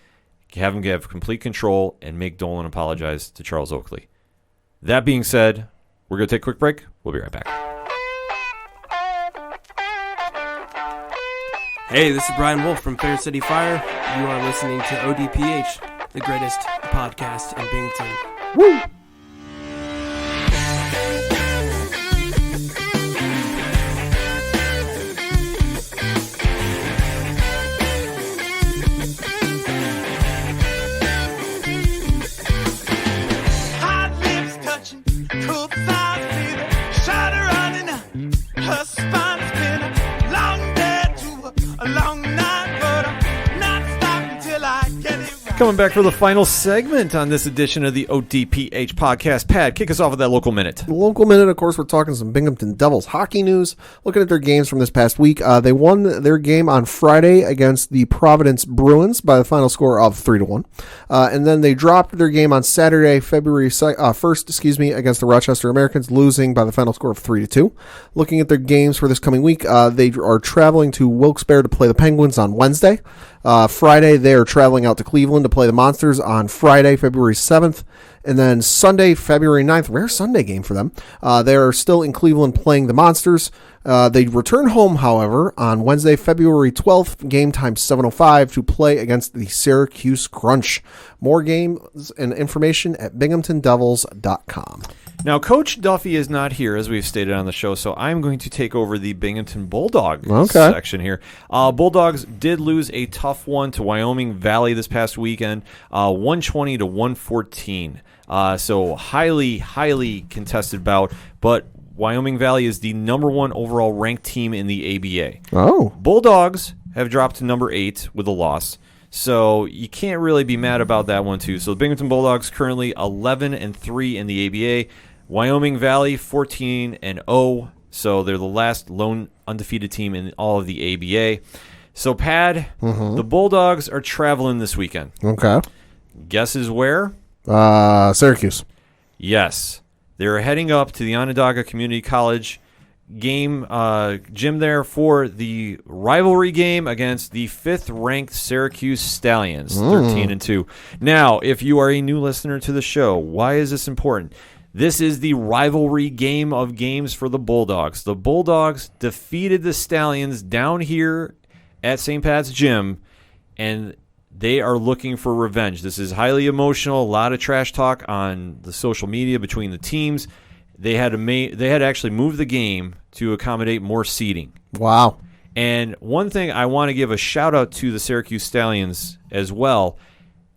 Have him have complete control and make Dolan apologize to Charles Oakley. That being said, we're going to take a quick break. We'll be right back. Hey, this is Brian Wolf from Fair City Fire. You are listening to ODPH, the greatest podcast in Binghamton. Woo! Coming back for the final segment on this edition of the ODPH podcast. Pat, kick us off with that local minute. The local minute, of course, we're talking some Binghamton Devils hockey news. Looking at their games from this past week, they won their game on Friday against the Providence Bruins by the final score of 3-1. And then they dropped their game on Saturday, February 1st, against the Rochester Americans, losing by the final score of 3-2. Looking at their games for this coming week, they are traveling to Wilkes-Barre to play the Penguins on Wednesday. Friday, they are traveling out to Cleveland to play the Monsters on Friday, February 7th. And then Sunday, February 9th, rare Sunday game for them. They are still in Cleveland playing the Monsters. They return home, however, on Wednesday, February 12th, game time 7:05, to play against the Syracuse Crunch. More games and information at binghamtondevils.com. Now, Coach Duffy is not here, as we've stated on the show, so I'm going to take over the Binghamton Bulldogs section here. Bulldogs did lose a tough one to Wyoming Valley this past weekend, 120-114. So highly contested bout, but Wyoming Valley is the number 1 overall ranked team in the ABA. Oh. Bulldogs have dropped to number 8 with a loss. So you can't really be mad about that one, too. So the Binghamton Bulldogs currently 11-3 in the ABA. Wyoming Valley 14-0. So they're the last lone undefeated team in all of the ABA. So, Pad, the Bulldogs are traveling this weekend. Okay. Guesses where? Syracuse. Yes. They're heading up to the Onondaga Community College gym there for the rivalry game against the 5th-ranked Syracuse Stallions, 13-2. Now, if you are a new listener to the show, why is this important? This is the rivalry game of games for the Bulldogs. The Bulldogs defeated the Stallions down here at St. Pat's Gym, and they are looking for revenge. This is highly emotional, a lot of trash talk on the social media between the teams. They had to actually move the game to accommodate more seating. Wow. And one thing I want to give a shout-out to the Syracuse Stallions as well.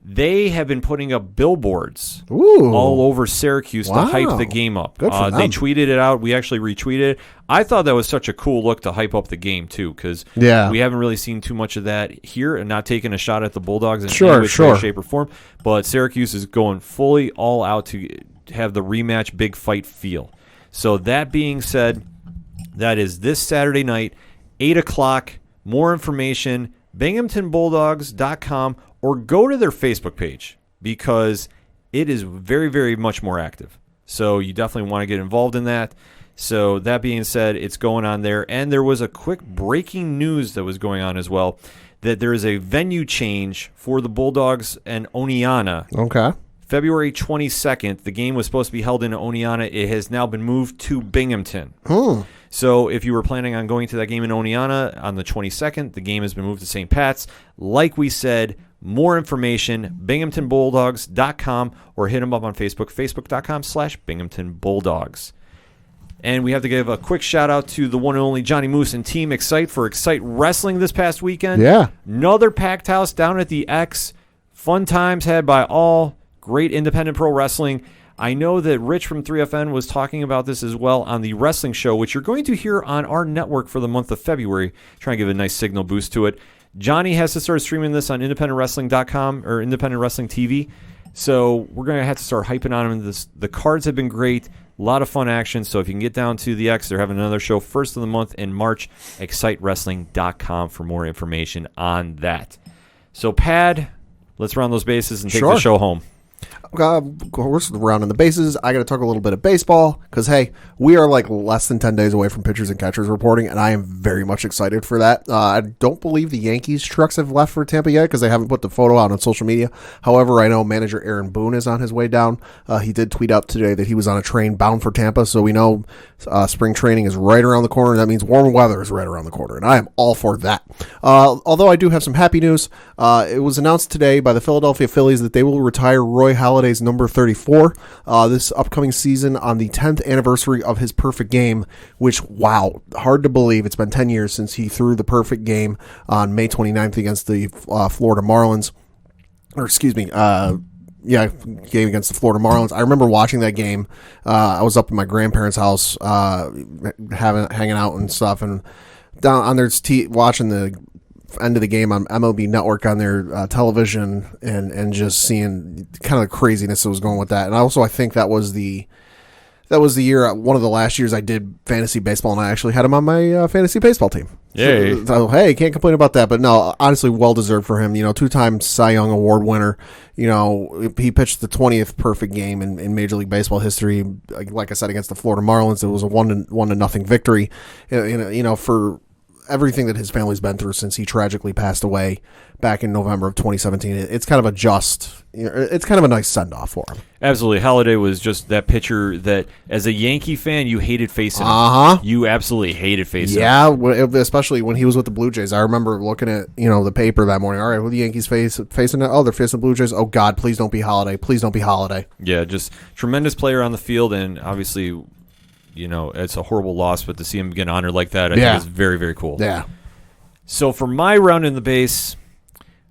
They have been putting up billboards all over Syracuse to hype the game up. Good for them. They tweeted it out. We actually retweeted it. I thought that was such a cool look to hype up the game, too, because we haven't really seen too much of that here, and not taking a shot at the Bulldogs in any way, shape, or form. But Syracuse is going fully all out to have the rematch big fight feel. So that being said, that is this Saturday night, 8 o'clock. More information, binghamtonbulldogs.com, or go to their Facebook page, because it is very, very much more active. So you definitely want to get involved in that. So that being said, it's going on there. And there was a quick breaking news that was going on as well, that there is a venue change for the Bulldogs and Oneonta. Okay. February 22nd, the game was supposed to be held in Oneonta. It has now been moved to Binghamton. So if you were planning on going to that game in Oneonta on the 22nd, the game has been moved to St. Pat's. Like we said, more information, binghamtonbulldogs.com, or hit them up on Facebook, facebook.com/binghamtonbulldogs. And we have to give a quick shout-out to the one and only Johnny Moose and Team Excite for Excite Wrestling this past weekend. Yeah. Another packed house down at the X. Fun times had by all. Great independent pro wrestling. I know that Rich from 3FN was talking about this as well on the wrestling show, which you're going to hear on our network for the month of February. Trying to give a nice signal boost to it. Johnny has to start streaming this on independentwrestling.com or Independent Wrestling TV. So we're going to have to start hyping on him. The cards have been great. A lot of fun action. So if you can get down to the X, they're having another show first of the month in March. ExciteWrestling.com for more information on that. So, Pad, let's round those bases and take the show home. We're rounding the bases. I got to talk a little bit of baseball because, hey, we are like less than 10 days away from pitchers and catchers reporting, and I am very much excited for that. I don't believe the Yankees trucks have left for Tampa yet because they haven't put the photo out on social media. However, I know manager Aaron Boone is on his way down. He did tweet out today that he was on a train bound for Tampa, so we know spring training is right around the corner, and that means warm weather is right around the corner, and I am all for that. Although I do have some happy news. It was announced today by the Philadelphia Phillies that they will retire Roy Halladay's number 34 this upcoming season on the 10th anniversary of his perfect game, which, wow, hard to believe. It's been 10 years since he threw the perfect game on May 29th against the Florida Marlins. Or, excuse me, game against the Florida Marlins. I remember watching that game. I was up in my grandparents' house hanging out and stuff, and down on their watching the end of the game on MLB Network on their television and just seeing kind of the craziness that was going with that. And I think that was the year, one of the last years I did fantasy baseball, and I actually had him on my fantasy baseball team. Yay. So, hey, can't complain about that. But no, honestly, well-deserved for him. 2-time Cy Young Award winner. He pitched the 20th perfect game in Major League Baseball history. Like I said, against the Florida Marlins, it was a 1-0 victory. For everything that his family's been through since he tragically passed away back in November of 2017, it's kind of it's kind of a nice send-off for him. Absolutely. Halladay was just that pitcher that, as a Yankee fan, you hated facing him. Uh-huh. You absolutely hated facing him. Yeah, especially when he was with the Blue Jays. I remember looking at, the paper that morning. All right, who are the Yankees facing? Oh, they're facing the Blue Jays. Oh, God, please don't be Halladay. Please don't be Halladay. Yeah, just tremendous player on the field, and obviously, it's a horrible loss, but to see him get honored like that, I think is very, very cool. Yeah. So for my round in the base,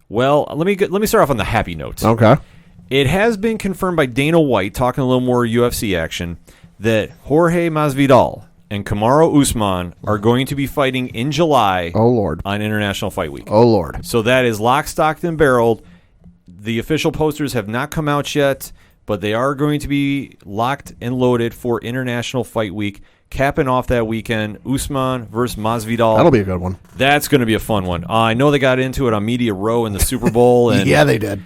well, let me start off on the happy note. Okay. It has been confirmed by Dana White, talking a little more UFC action, that Jorge Masvidal and Kamaru Usman are going to be fighting in July. Oh, Lord. On International Fight Week. Oh, Lord. So that is lock, stocked, and barreled. The official posters have not come out yet, but they are going to be locked and loaded for International Fight Week, capping off that weekend, Usman versus Masvidal. That'll be a good one. That's going to be a fun one. I know they got into it on Media Row in the Super Bowl. And yeah, they did.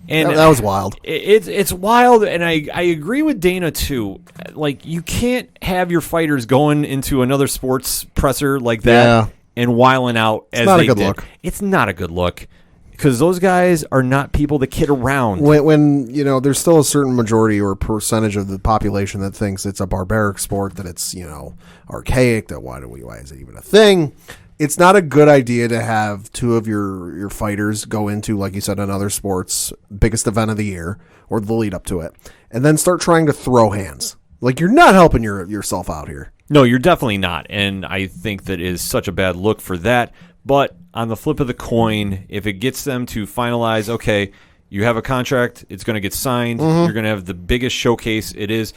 And that was wild. It's wild, and I agree with Dana, too. Like, you can't have your fighters going into another sports presser like that and wiling out as they did. It's not a good look. It's not a good look. Because those guys are not people that kid around. When there's still a certain majority or percentage of the population that thinks it's a barbaric sport, that it's, archaic, that why is it even a thing? It's not a good idea to have two of your fighters go into, like you said, another sport's biggest event of the year or the lead up to it, and then start trying to throw hands. Like, you're not helping yourself out here. No, you're definitely not. And I think that is such a bad look for that. But on the flip of the coin, if it gets them to finalize, okay, you have a contract, it's going to get signed, you're going to have the biggest showcase it is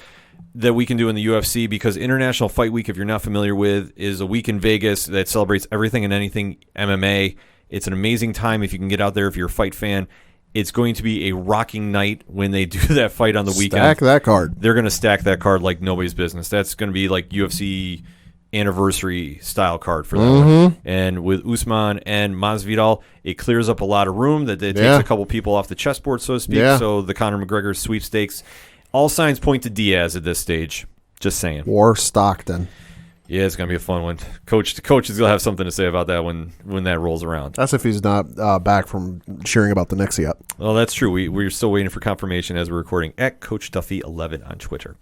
that we can do in the UFC, because International Fight Week, if you're not familiar with, is a week in Vegas that celebrates everything and anything MMA. It's an amazing time if you can get out there if you're a fight fan. It's going to be a rocking night when they do that fight on the weekend. Stack that card. They're going to stack that card like nobody's business. That's going to be like UFC anniversary style card for that one. And with Usman and Masvidal, it clears up a lot of room. That it takes a couple people off the chessboard, so to speak. So the Conor McGregor sweepstakes, all signs point to Diaz at this stage. Just saying. Or Stockton. Yeah, it's gonna be a fun one. Coach is gonna have something to say about that when that rolls around. That's if he's not back from cheering about the Knicks yet. Well, that's true. We're still waiting for confirmation as we're recording at Coach Duffy11 on Twitter.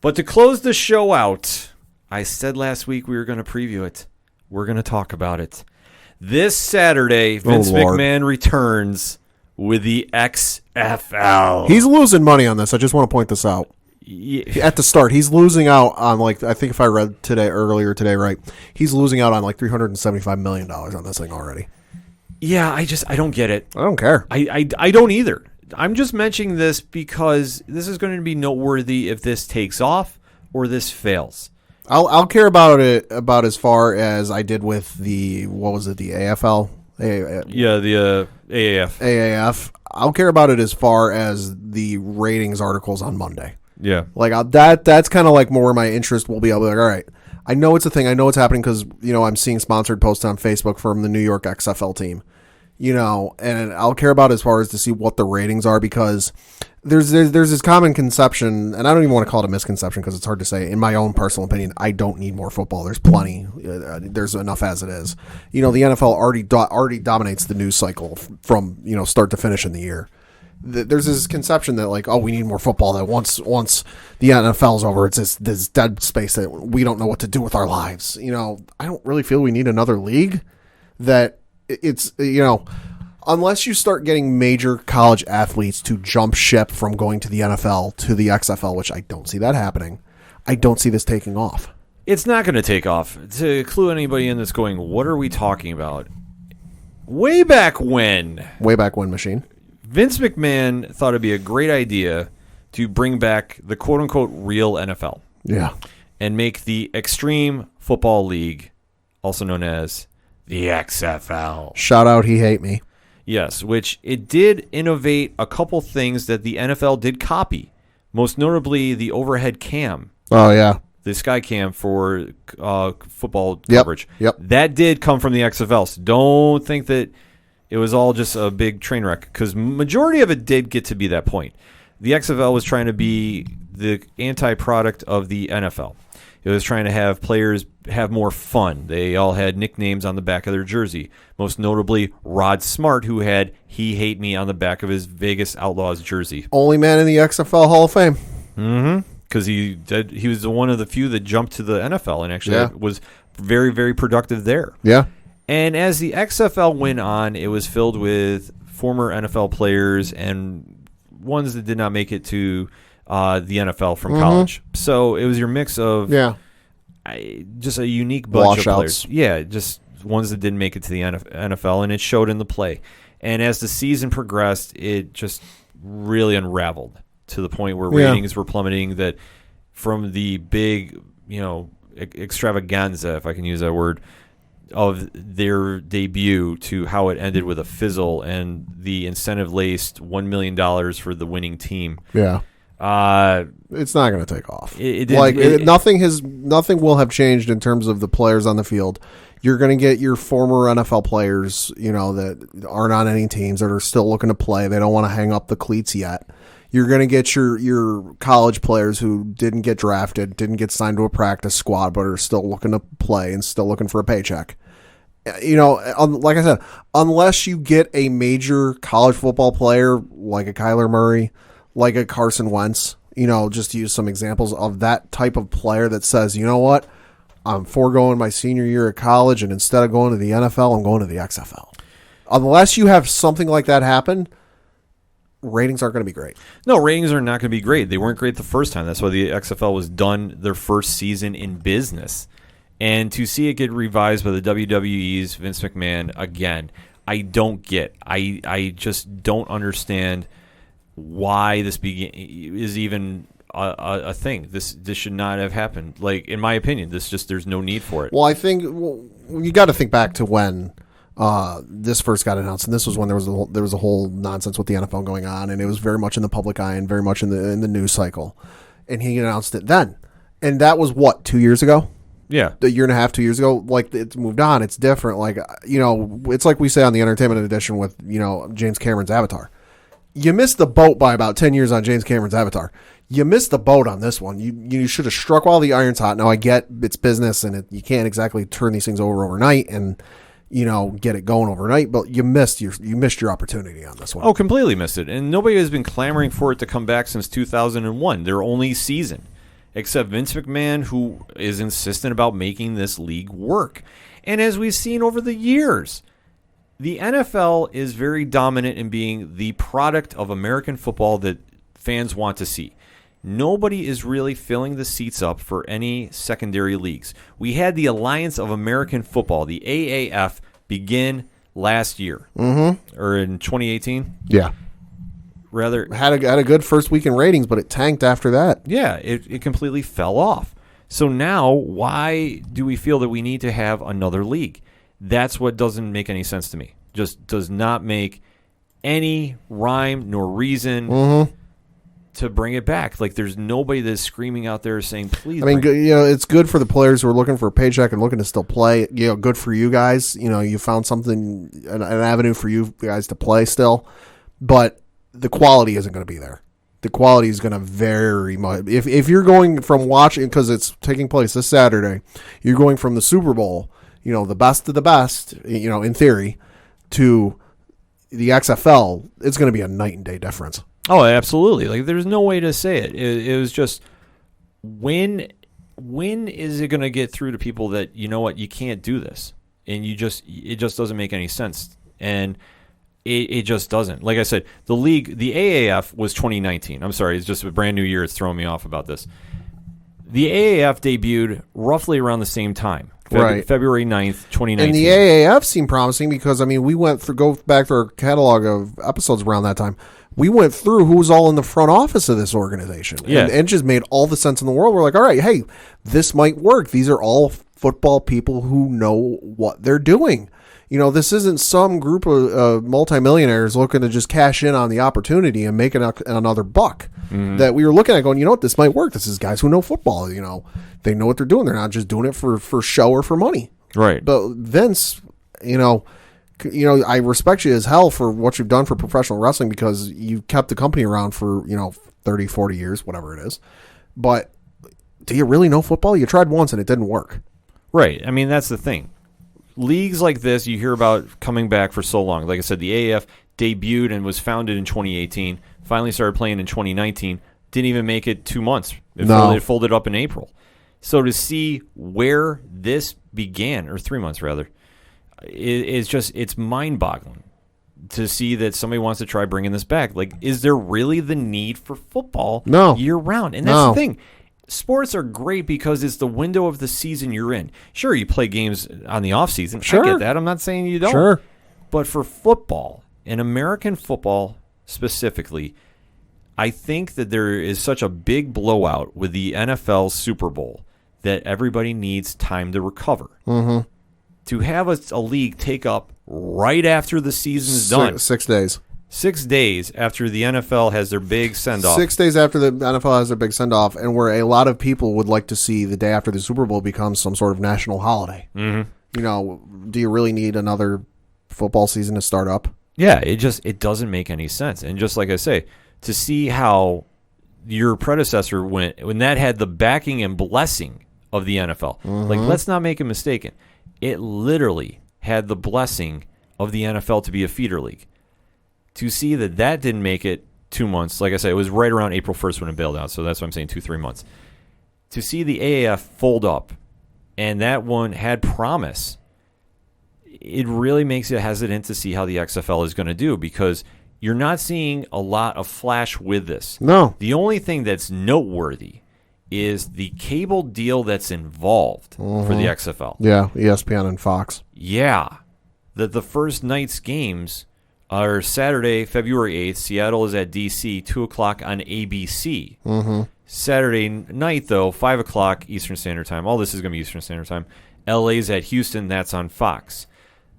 But to close the show out, I said last week we were going to preview it. We're going to talk about it. This Saturday, Vince McMahon returns with the XFL. He's losing money on this. I just want to point this out. Yeah. At the start, he's losing out on, I think if I read earlier today, right, he's losing out on $375 million on this thing already. Yeah, I don't get it. I don't care. I don't either. I'm just mentioning this because this is going to be noteworthy if this takes off or this fails. I'll care about it about as far as I did with the AFL? The AAF. AAF. I'll care about it as far as the ratings articles on Monday. Yeah. That's kind of like more where my interest will be. I'll be like, all right, I know it's a thing. I know it's happening because, I'm seeing sponsored posts on Facebook from the New York XFL team, and I'll care about as far as to see what the ratings are, because there's this common conception, and I don't even want to call it a misconception because it's hard to say. In my own personal opinion, I don't need more football. There's plenty. There's enough as it is. The NFL already dominates the news cycle from start to finish in the year. There's this conception that we need more football, that once the NFL's over, it's this dead space that we don't know what to do with our lives. I don't really feel we need another league. That it's unless you start getting major college athletes to jump ship from going to the NFL to the XFL, which I don't see that happening, I don't see this taking off. It's not going to take off. To clue anybody in that's going, what are we talking about? Way back when, machine. Vince McMahon thought it'd be a great idea to bring back the quote-unquote real NFL. Yeah. And make the Extreme Football League, also known as the XFL. Shout out, he hate me. Yes, which it did innovate a couple things that the NFL did copy, most notably the overhead cam. Oh, yeah. The sky cam for football coverage. Yep. That did come from the XFL. So don't think that it was all just a big train wreck, because majority of it did get to be that point. The XFL was trying to be the anti-product of the NFL. It was trying to have players have more fun. They all had nicknames on the back of their jersey. Most notably, Rod Smart, who had "He Hate Me" on the back of his Vegas Outlaws jersey. Only man in the XFL Hall of Fame. Mm-hmm. Because he was one of the few that jumped to the NFL and actually was very, very productive there. Yeah. And as the XFL went on, it was filled with former NFL players and ones that did not make it to the NFL from college. So it was your mix of just a unique bunch of players. Yeah, just ones that didn't make it to the NFL, and it showed in the play. And as the season progressed, it just really unraveled to the point where ratings were plummeting, that from the big, extravaganza, if I can use that word, of their debut to how it ended with a fizzle and the incentive-laced $1 million for the winning team. Yeah. It's not going to take off. Nothing will have changed in terms of the players on the field. You're going to get your former NFL players, that aren't on any teams, that are still looking to play. They don't want to hang up the cleats yet. You're going to get your college players who didn't get drafted, didn't get signed to a practice squad, but are still looking to play and still looking for a paycheck. Like I said, unless you get a major college football player like a Kyler Murray, like a Carson Wentz, just to use some examples of that type of player that says, you know what, I'm foregoing my senior year at college, and instead of going to the NFL, I'm going to the XFL. Unless you have something like that happen, ratings aren't going to be great. No, ratings are not going to be great. They weren't great the first time. That's why the XFL was done their first season in business. And to see it get revised by the WWE's Vince McMahon again, I don't get. I just don't understand why this is even a thing. This should not have happened. Like, in my opinion, there's no need for it. Well, I think you got to think back to when this first got announced, and this was when there was a whole nonsense with the NFL going on, and it was very much in the public eye and very much in the news cycle. And he announced it then, and that was 2 years ago. Yeah, a year and a half, 2 years ago. Like, it's moved on. It's different. Like, it's like we say on the Entertainment Edition with James Cameron's Avatar. You missed the boat by about 10 years on James Cameron's Avatar. You missed the boat on this one. You should have struck while the iron's hot. Now, I get it's business, and you can't exactly turn these things over overnight and get it going overnight, but you missed your opportunity on this one. Oh, completely missed it. And nobody has been clamoring for it to come back since 2001, their only season, except Vince McMahon, who is insistent about making this league work. And as we've seen over the years, the NFL is very dominant in being the product of American football that fans want to see. Nobody is really filling the seats up for any secondary leagues. We had the Alliance of American Football, the AAF, begin last year, or in 2018. Yeah, rather had a good first week in ratings, but it tanked after that. Yeah, it completely fell off. So now, why do we feel that we need to have another league? That's what doesn't make any sense to me. Just does not make any rhyme nor reason to bring it back. Like, there's nobody that's screaming out there saying, please. I mean, it's good for the players who are looking for a paycheck and looking to still play. Good for you guys. You found something, an avenue for you guys to play still. But the quality isn't going to be there. The quality is going to vary much. If you're going from watching, because it's taking place this Saturday, you're going from the Super Bowl, the best of the best, in theory, to the XFL, it's going to be a night and day difference. Oh, absolutely. Like, there's no way to say it. It was just, when is it going to get through to people that, you can't do this? And it just doesn't make any sense. And it just doesn't. Like I said, the league, the AAF was 2019. I'm sorry, it's just a brand new year. It's throwing me off about this. The AAF debuted roughly around the same time. February 9th, 2019. And the AAF seemed promising because, we go back to our catalog of episodes around that time. We went through who was all in the front office of this organization. Yeah. And it just made all the sense in the world. We're like, all right, hey, this might work. These are all football people who know what they're doing. This isn't some group of multimillionaires looking to just cash in on the opportunity and make another buck. That we were looking at going, this might work. This is guys who know football. They know what they're doing. They're not just doing it for show or for money. Right. But Vince, I respect you as hell for what you've done for professional wrestling because you kept the company around for, 30, 40 years, whatever it is. But do you really know football? You tried once and it didn't work. Right. I mean, that's the thing. Leagues like this, you hear about coming back for so long. Like I said, the AAF debuted and was founded in 2018, finally started playing in 2019, didn't even make it 2 months. It folded up in April. So to see where this began, or 3 months rather, it's mind-boggling to see that somebody wants to try bringing this back. Like, is there really the need for football year-round? And that's the thing. Sports are great because it's the window of the season you're in. Sure, you play games on the off-season. Sure. I get that. I'm not saying you don't. Sure. But for football, and American football specifically, I think that there is such a big blowout with the NFL Super Bowl that everybody needs time to recover. Mm-hmm. To have a league take up right after the season's done. 6 days. 6 days after the NFL has their big send-off. 6 days after the NFL has their big send-off, and where a lot of people would like to see the day after the Super Bowl become some sort of national holiday. Mm-hmm. Do you really need another football season to start up? Yeah, it doesn't make any sense. And just like I say, to see how your predecessor went, when that had the backing and blessing of the NFL. Mm-hmm. Like, let's not make a mistake. It literally had the blessing of the NFL to be a feeder league. To see that didn't make it 2 months, like I said, it was right around April 1st when it bailed out, so that's what I'm saying, 2-3 months. To see the AAF fold up, and that one had promise, it really makes you hesitant to see how the XFL is going to do, because you're not seeing a lot of flash with this. No. The only thing that's noteworthy is the cable deal that's involved for the XFL. Yeah, ESPN and Fox. Yeah. That the first night's games are Saturday, February 8th. Seattle is at D.C., 2 o'clock on ABC. Mm-hmm. Saturday night, though, 5 o'clock Eastern Standard Time. All this is going to be Eastern Standard Time. L.A.'s at Houston. That's on Fox.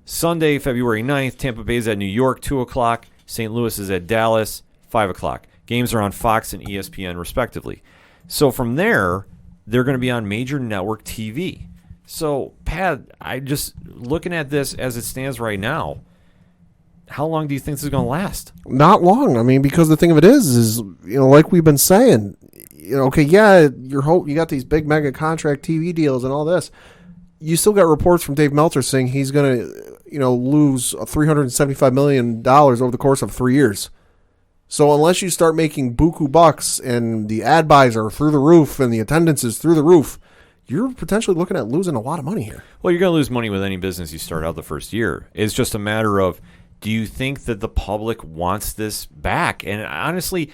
Sunday, February 9th, Tampa Bay's at New York, 2 o'clock. St. Louis is at Dallas, 5 o'clock. Games are on Fox and ESPN, respectively. So from there, they're going to be on major network TV. So, Pat, I just looking at this as it stands right now, how long do you think this is going to last? Not long. I mean, because the thing of it is like we've been saying, okay, yeah, you got these big mega contract TV deals and all this. You still got reports from Dave Meltzer saying he's going to, lose $375 million over the course of 3 years. So unless you start making buku bucks and the ad buys are through the roof and the attendance is through the roof, you're potentially looking at losing a lot of money here. Well, you're going to lose money with any business you start out the first year. It's just a matter of, do you think that the public wants this back? And honestly,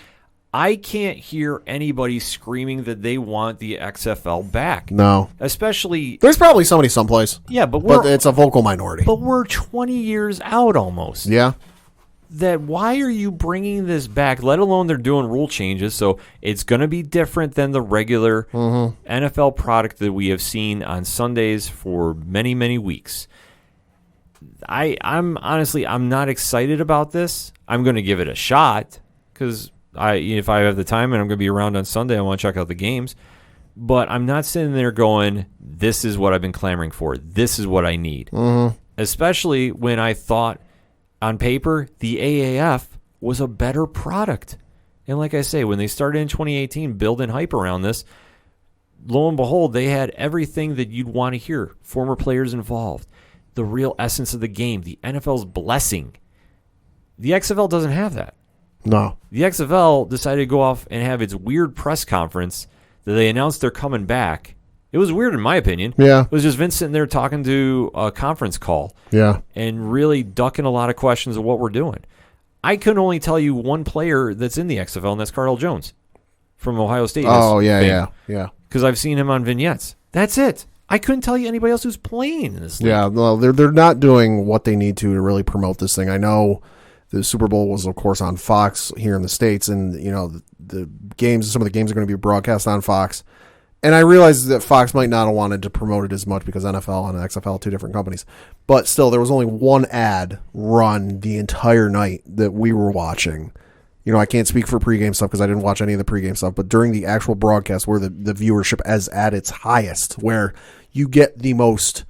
I can't hear anybody screaming that they want the XFL back. No. Especially... There's probably somebody someplace. Yeah, but it's a vocal minority. But we're 20 years out almost. Yeah. That why are you bringing this back, let alone they're doing rule changes, so it's going to be different than the regular NFL product that we have seen on Sundays for many, many weeks. I'm honestly, I'm not excited about this. I'm going to give it a shot because if I have the time and I'm going to be around on Sunday, I want to check out the games. But I'm not sitting there going, this is what I've been clamoring for. This is what I need. Especially when I thought, on paper, the AAF was a better product. And like I say, when they started in 2018 building hype around this, lo and behold, they had everything that you'd want to hear. Former players involved. The real essence of the game. The NFL's blessing. The XFL doesn't have that. No. The XFL decided to go off and have its weird press conference that they announced they're coming back. It was weird in my opinion. Yeah. It was just Vince sitting there talking to a conference call. Yeah. And really ducking a lot of questions of what we're doing. I can only tell you one player that's in the XFL, and that's Cardell Jones from Ohio State. Oh, yeah. Because I've seen him on vignettes. That's it. I couldn't tell you anybody else who's playing in this league. Yeah, well, they're not doing what they need to really promote this thing. I know the Super Bowl was, of course, on Fox here in the States, and the games, some of the games are going to be broadcast on Fox. And I realized that Fox might not have wanted to promote it as much because NFL and XFL, 2 different companies. But still, there was only one ad run the entire night that we were watching. You know, I can't speak for pregame stuff because I didn't watch any of the pregame stuff. But during the actual broadcast where the viewership is at its highest, where you get the most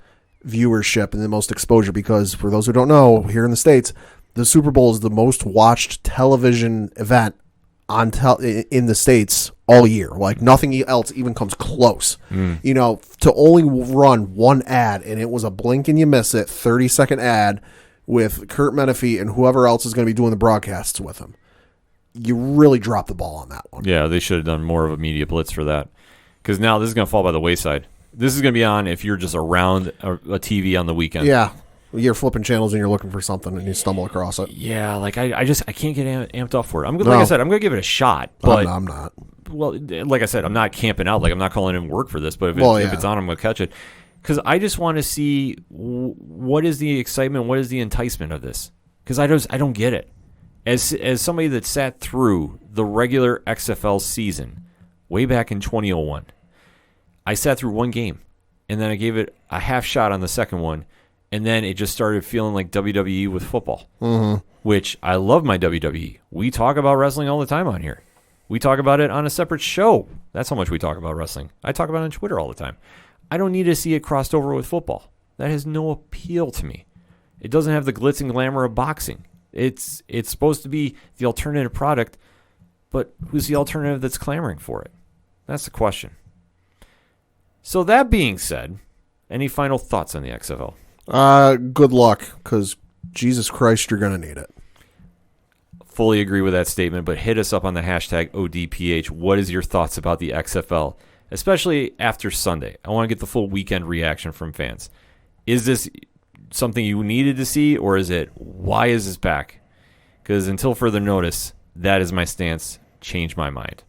viewership and the most exposure, because for those who don't know, here in the States, the Super Bowl is the most watched television event in the States all year. Like nothing else even comes close. You know, to only run one ad, and it was a blink and you miss it 30-second ad with Kurt Menefee and whoever else is going to be doing the broadcasts with him. You really dropped the ball on that one. Yeah, they should have done more of a media blitz for that, because now this is going to fall by the wayside. This is going to be on if you're just around a TV on the weekend. Yeah. You're flipping channels and you're looking for something and you stumble across it. Yeah, like I can't get amped up for it. Like I said, I'm going to give it a shot. But I'm not. Well, like I said, I'm not camping out. Like I'm not calling in work for this. But if it's on, I'm going to catch it. Because I just want to see what is the excitement, what is the enticement of this. Because I don't get it. As somebody that sat through the regular XFL season way back in 2001, I sat through one game, and then I gave it a half shot on the second one. And then it just started feeling like WWE with football, which I love my WWE. We talk about wrestling all the time on here. We talk about it on a separate show. That's how much we talk about wrestling. I talk about it on Twitter all the time. I don't need to see it crossed over with football. That has no appeal to me. It doesn't have the glitz and glamour of boxing. It's supposed to be the alternative product, but who's the alternative that's clamoring for it? That's the question. So that being said, any final thoughts on the XFL? Good luck, because Jesus Christ, you're going to need it. Fully agree with that statement, but hit us up on the hashtag ODPH. What is your thoughts about the XFL, especially after Sunday? I want to get the full weekend reaction from fans. Is this something you needed to see, or is it, why is this back? Because until further notice, that is my stance. Change my mind.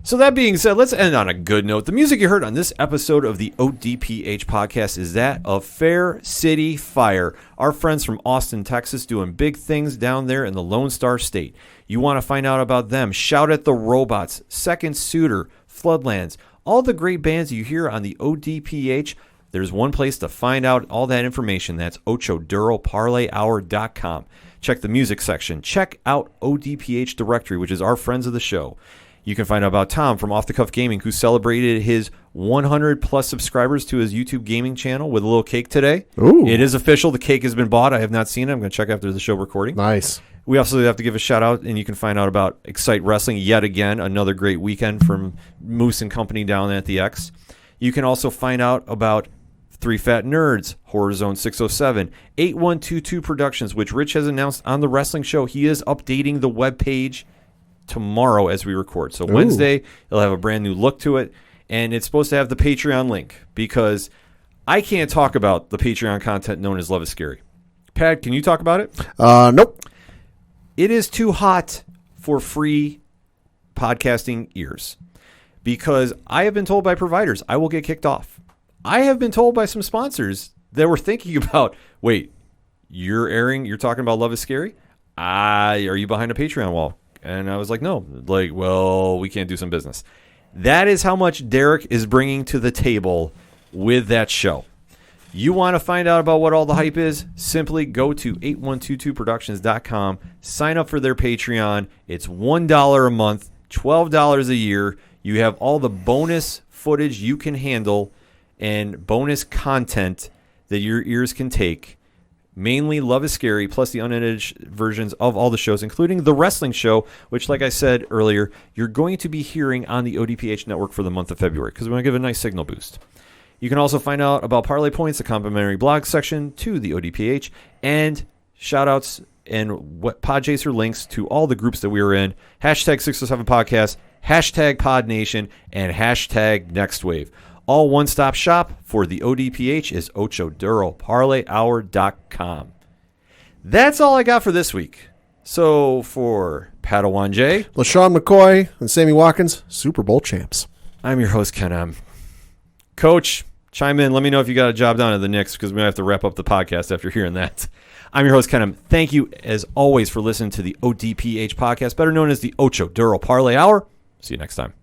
So that being said, let's end on a good note. The music you heard on this episode of the ODPH podcast is that of Fair City Fire, our friends from Austin, Texas, doing big things down there in the Lone Star State. You want to find out about them? Shout at the Robots, Second Suitor, Floodlands, all the great bands you hear on the ODPH. There's one place to find out all that information. That's OchoDuroParlayHour.com. Check the music section. Check out ODPH Directory, which is our friends of the show. You can find out about Tom from Off the Cuff Gaming, who celebrated his 100-plus subscribers to his YouTube gaming channel with a little cake today. Ooh. It is official. The cake has been bought. I have not seen it. I'm going to check after the show recording. Nice. We also have to give a shout-out, and you can find out about Excite Wrestling yet again, another great weekend from Moose and Company down at the X. You can also find out about Three Fat Nerds, Horror Zone 607, 8122 Productions, which Rich has announced on the wrestling show. He is updating the webpage tomorrow as we record. So Wednesday, it'll have a brand new look to it, and it's supposed to have the Patreon link, because I can't talk about the Patreon content known as Love is Scary. Pat, can you talk about it? Nope. It is too hot for free podcasting ears, because I have been told by providers I will get kicked off. I have been told by some sponsors that were thinking about, wait, you're talking about Love is Scary? Are you behind a Patreon wall? And I was like, no. Like, well, we can't do some business. That is how much Derek is bringing to the table with that show. You want to find out about what all the hype is? Simply go to 8122productions.com. Sign up for their Patreon. It's $1 a month, $12 a year. You have all the bonus footage you can handle and bonus content that your ears can take. Mainly Love is Scary, plus the unedited versions of all the shows, including the wrestling show, which, like I said earlier, you're going to be hearing on the ODPH network for the month of February, because we want to give a nice signal boost. You can also find out about Parlay Points, the complimentary blog section to the ODPH, and shout-outs and Podchaser links to all the groups that we are in. Hashtag 607 Podcast, hashtag PodNation, and hashtag NXTwave. All one-stop shop for the ODPH is OchoDuroParlayHour.com. That's all I got for this week. So for Padawan J, LaShawn McCoy, and Sammy Watkins, Super Bowl champs. I'm your host, Ken M. Coach, chime in. Let me know if you got a job down at the Knicks, because we might have to wrap up the podcast after hearing that. I'm your host, Ken M. Thank you, as always, for listening to the ODPH podcast, better known as the Ocho Duro Parlay Hour. See you next time.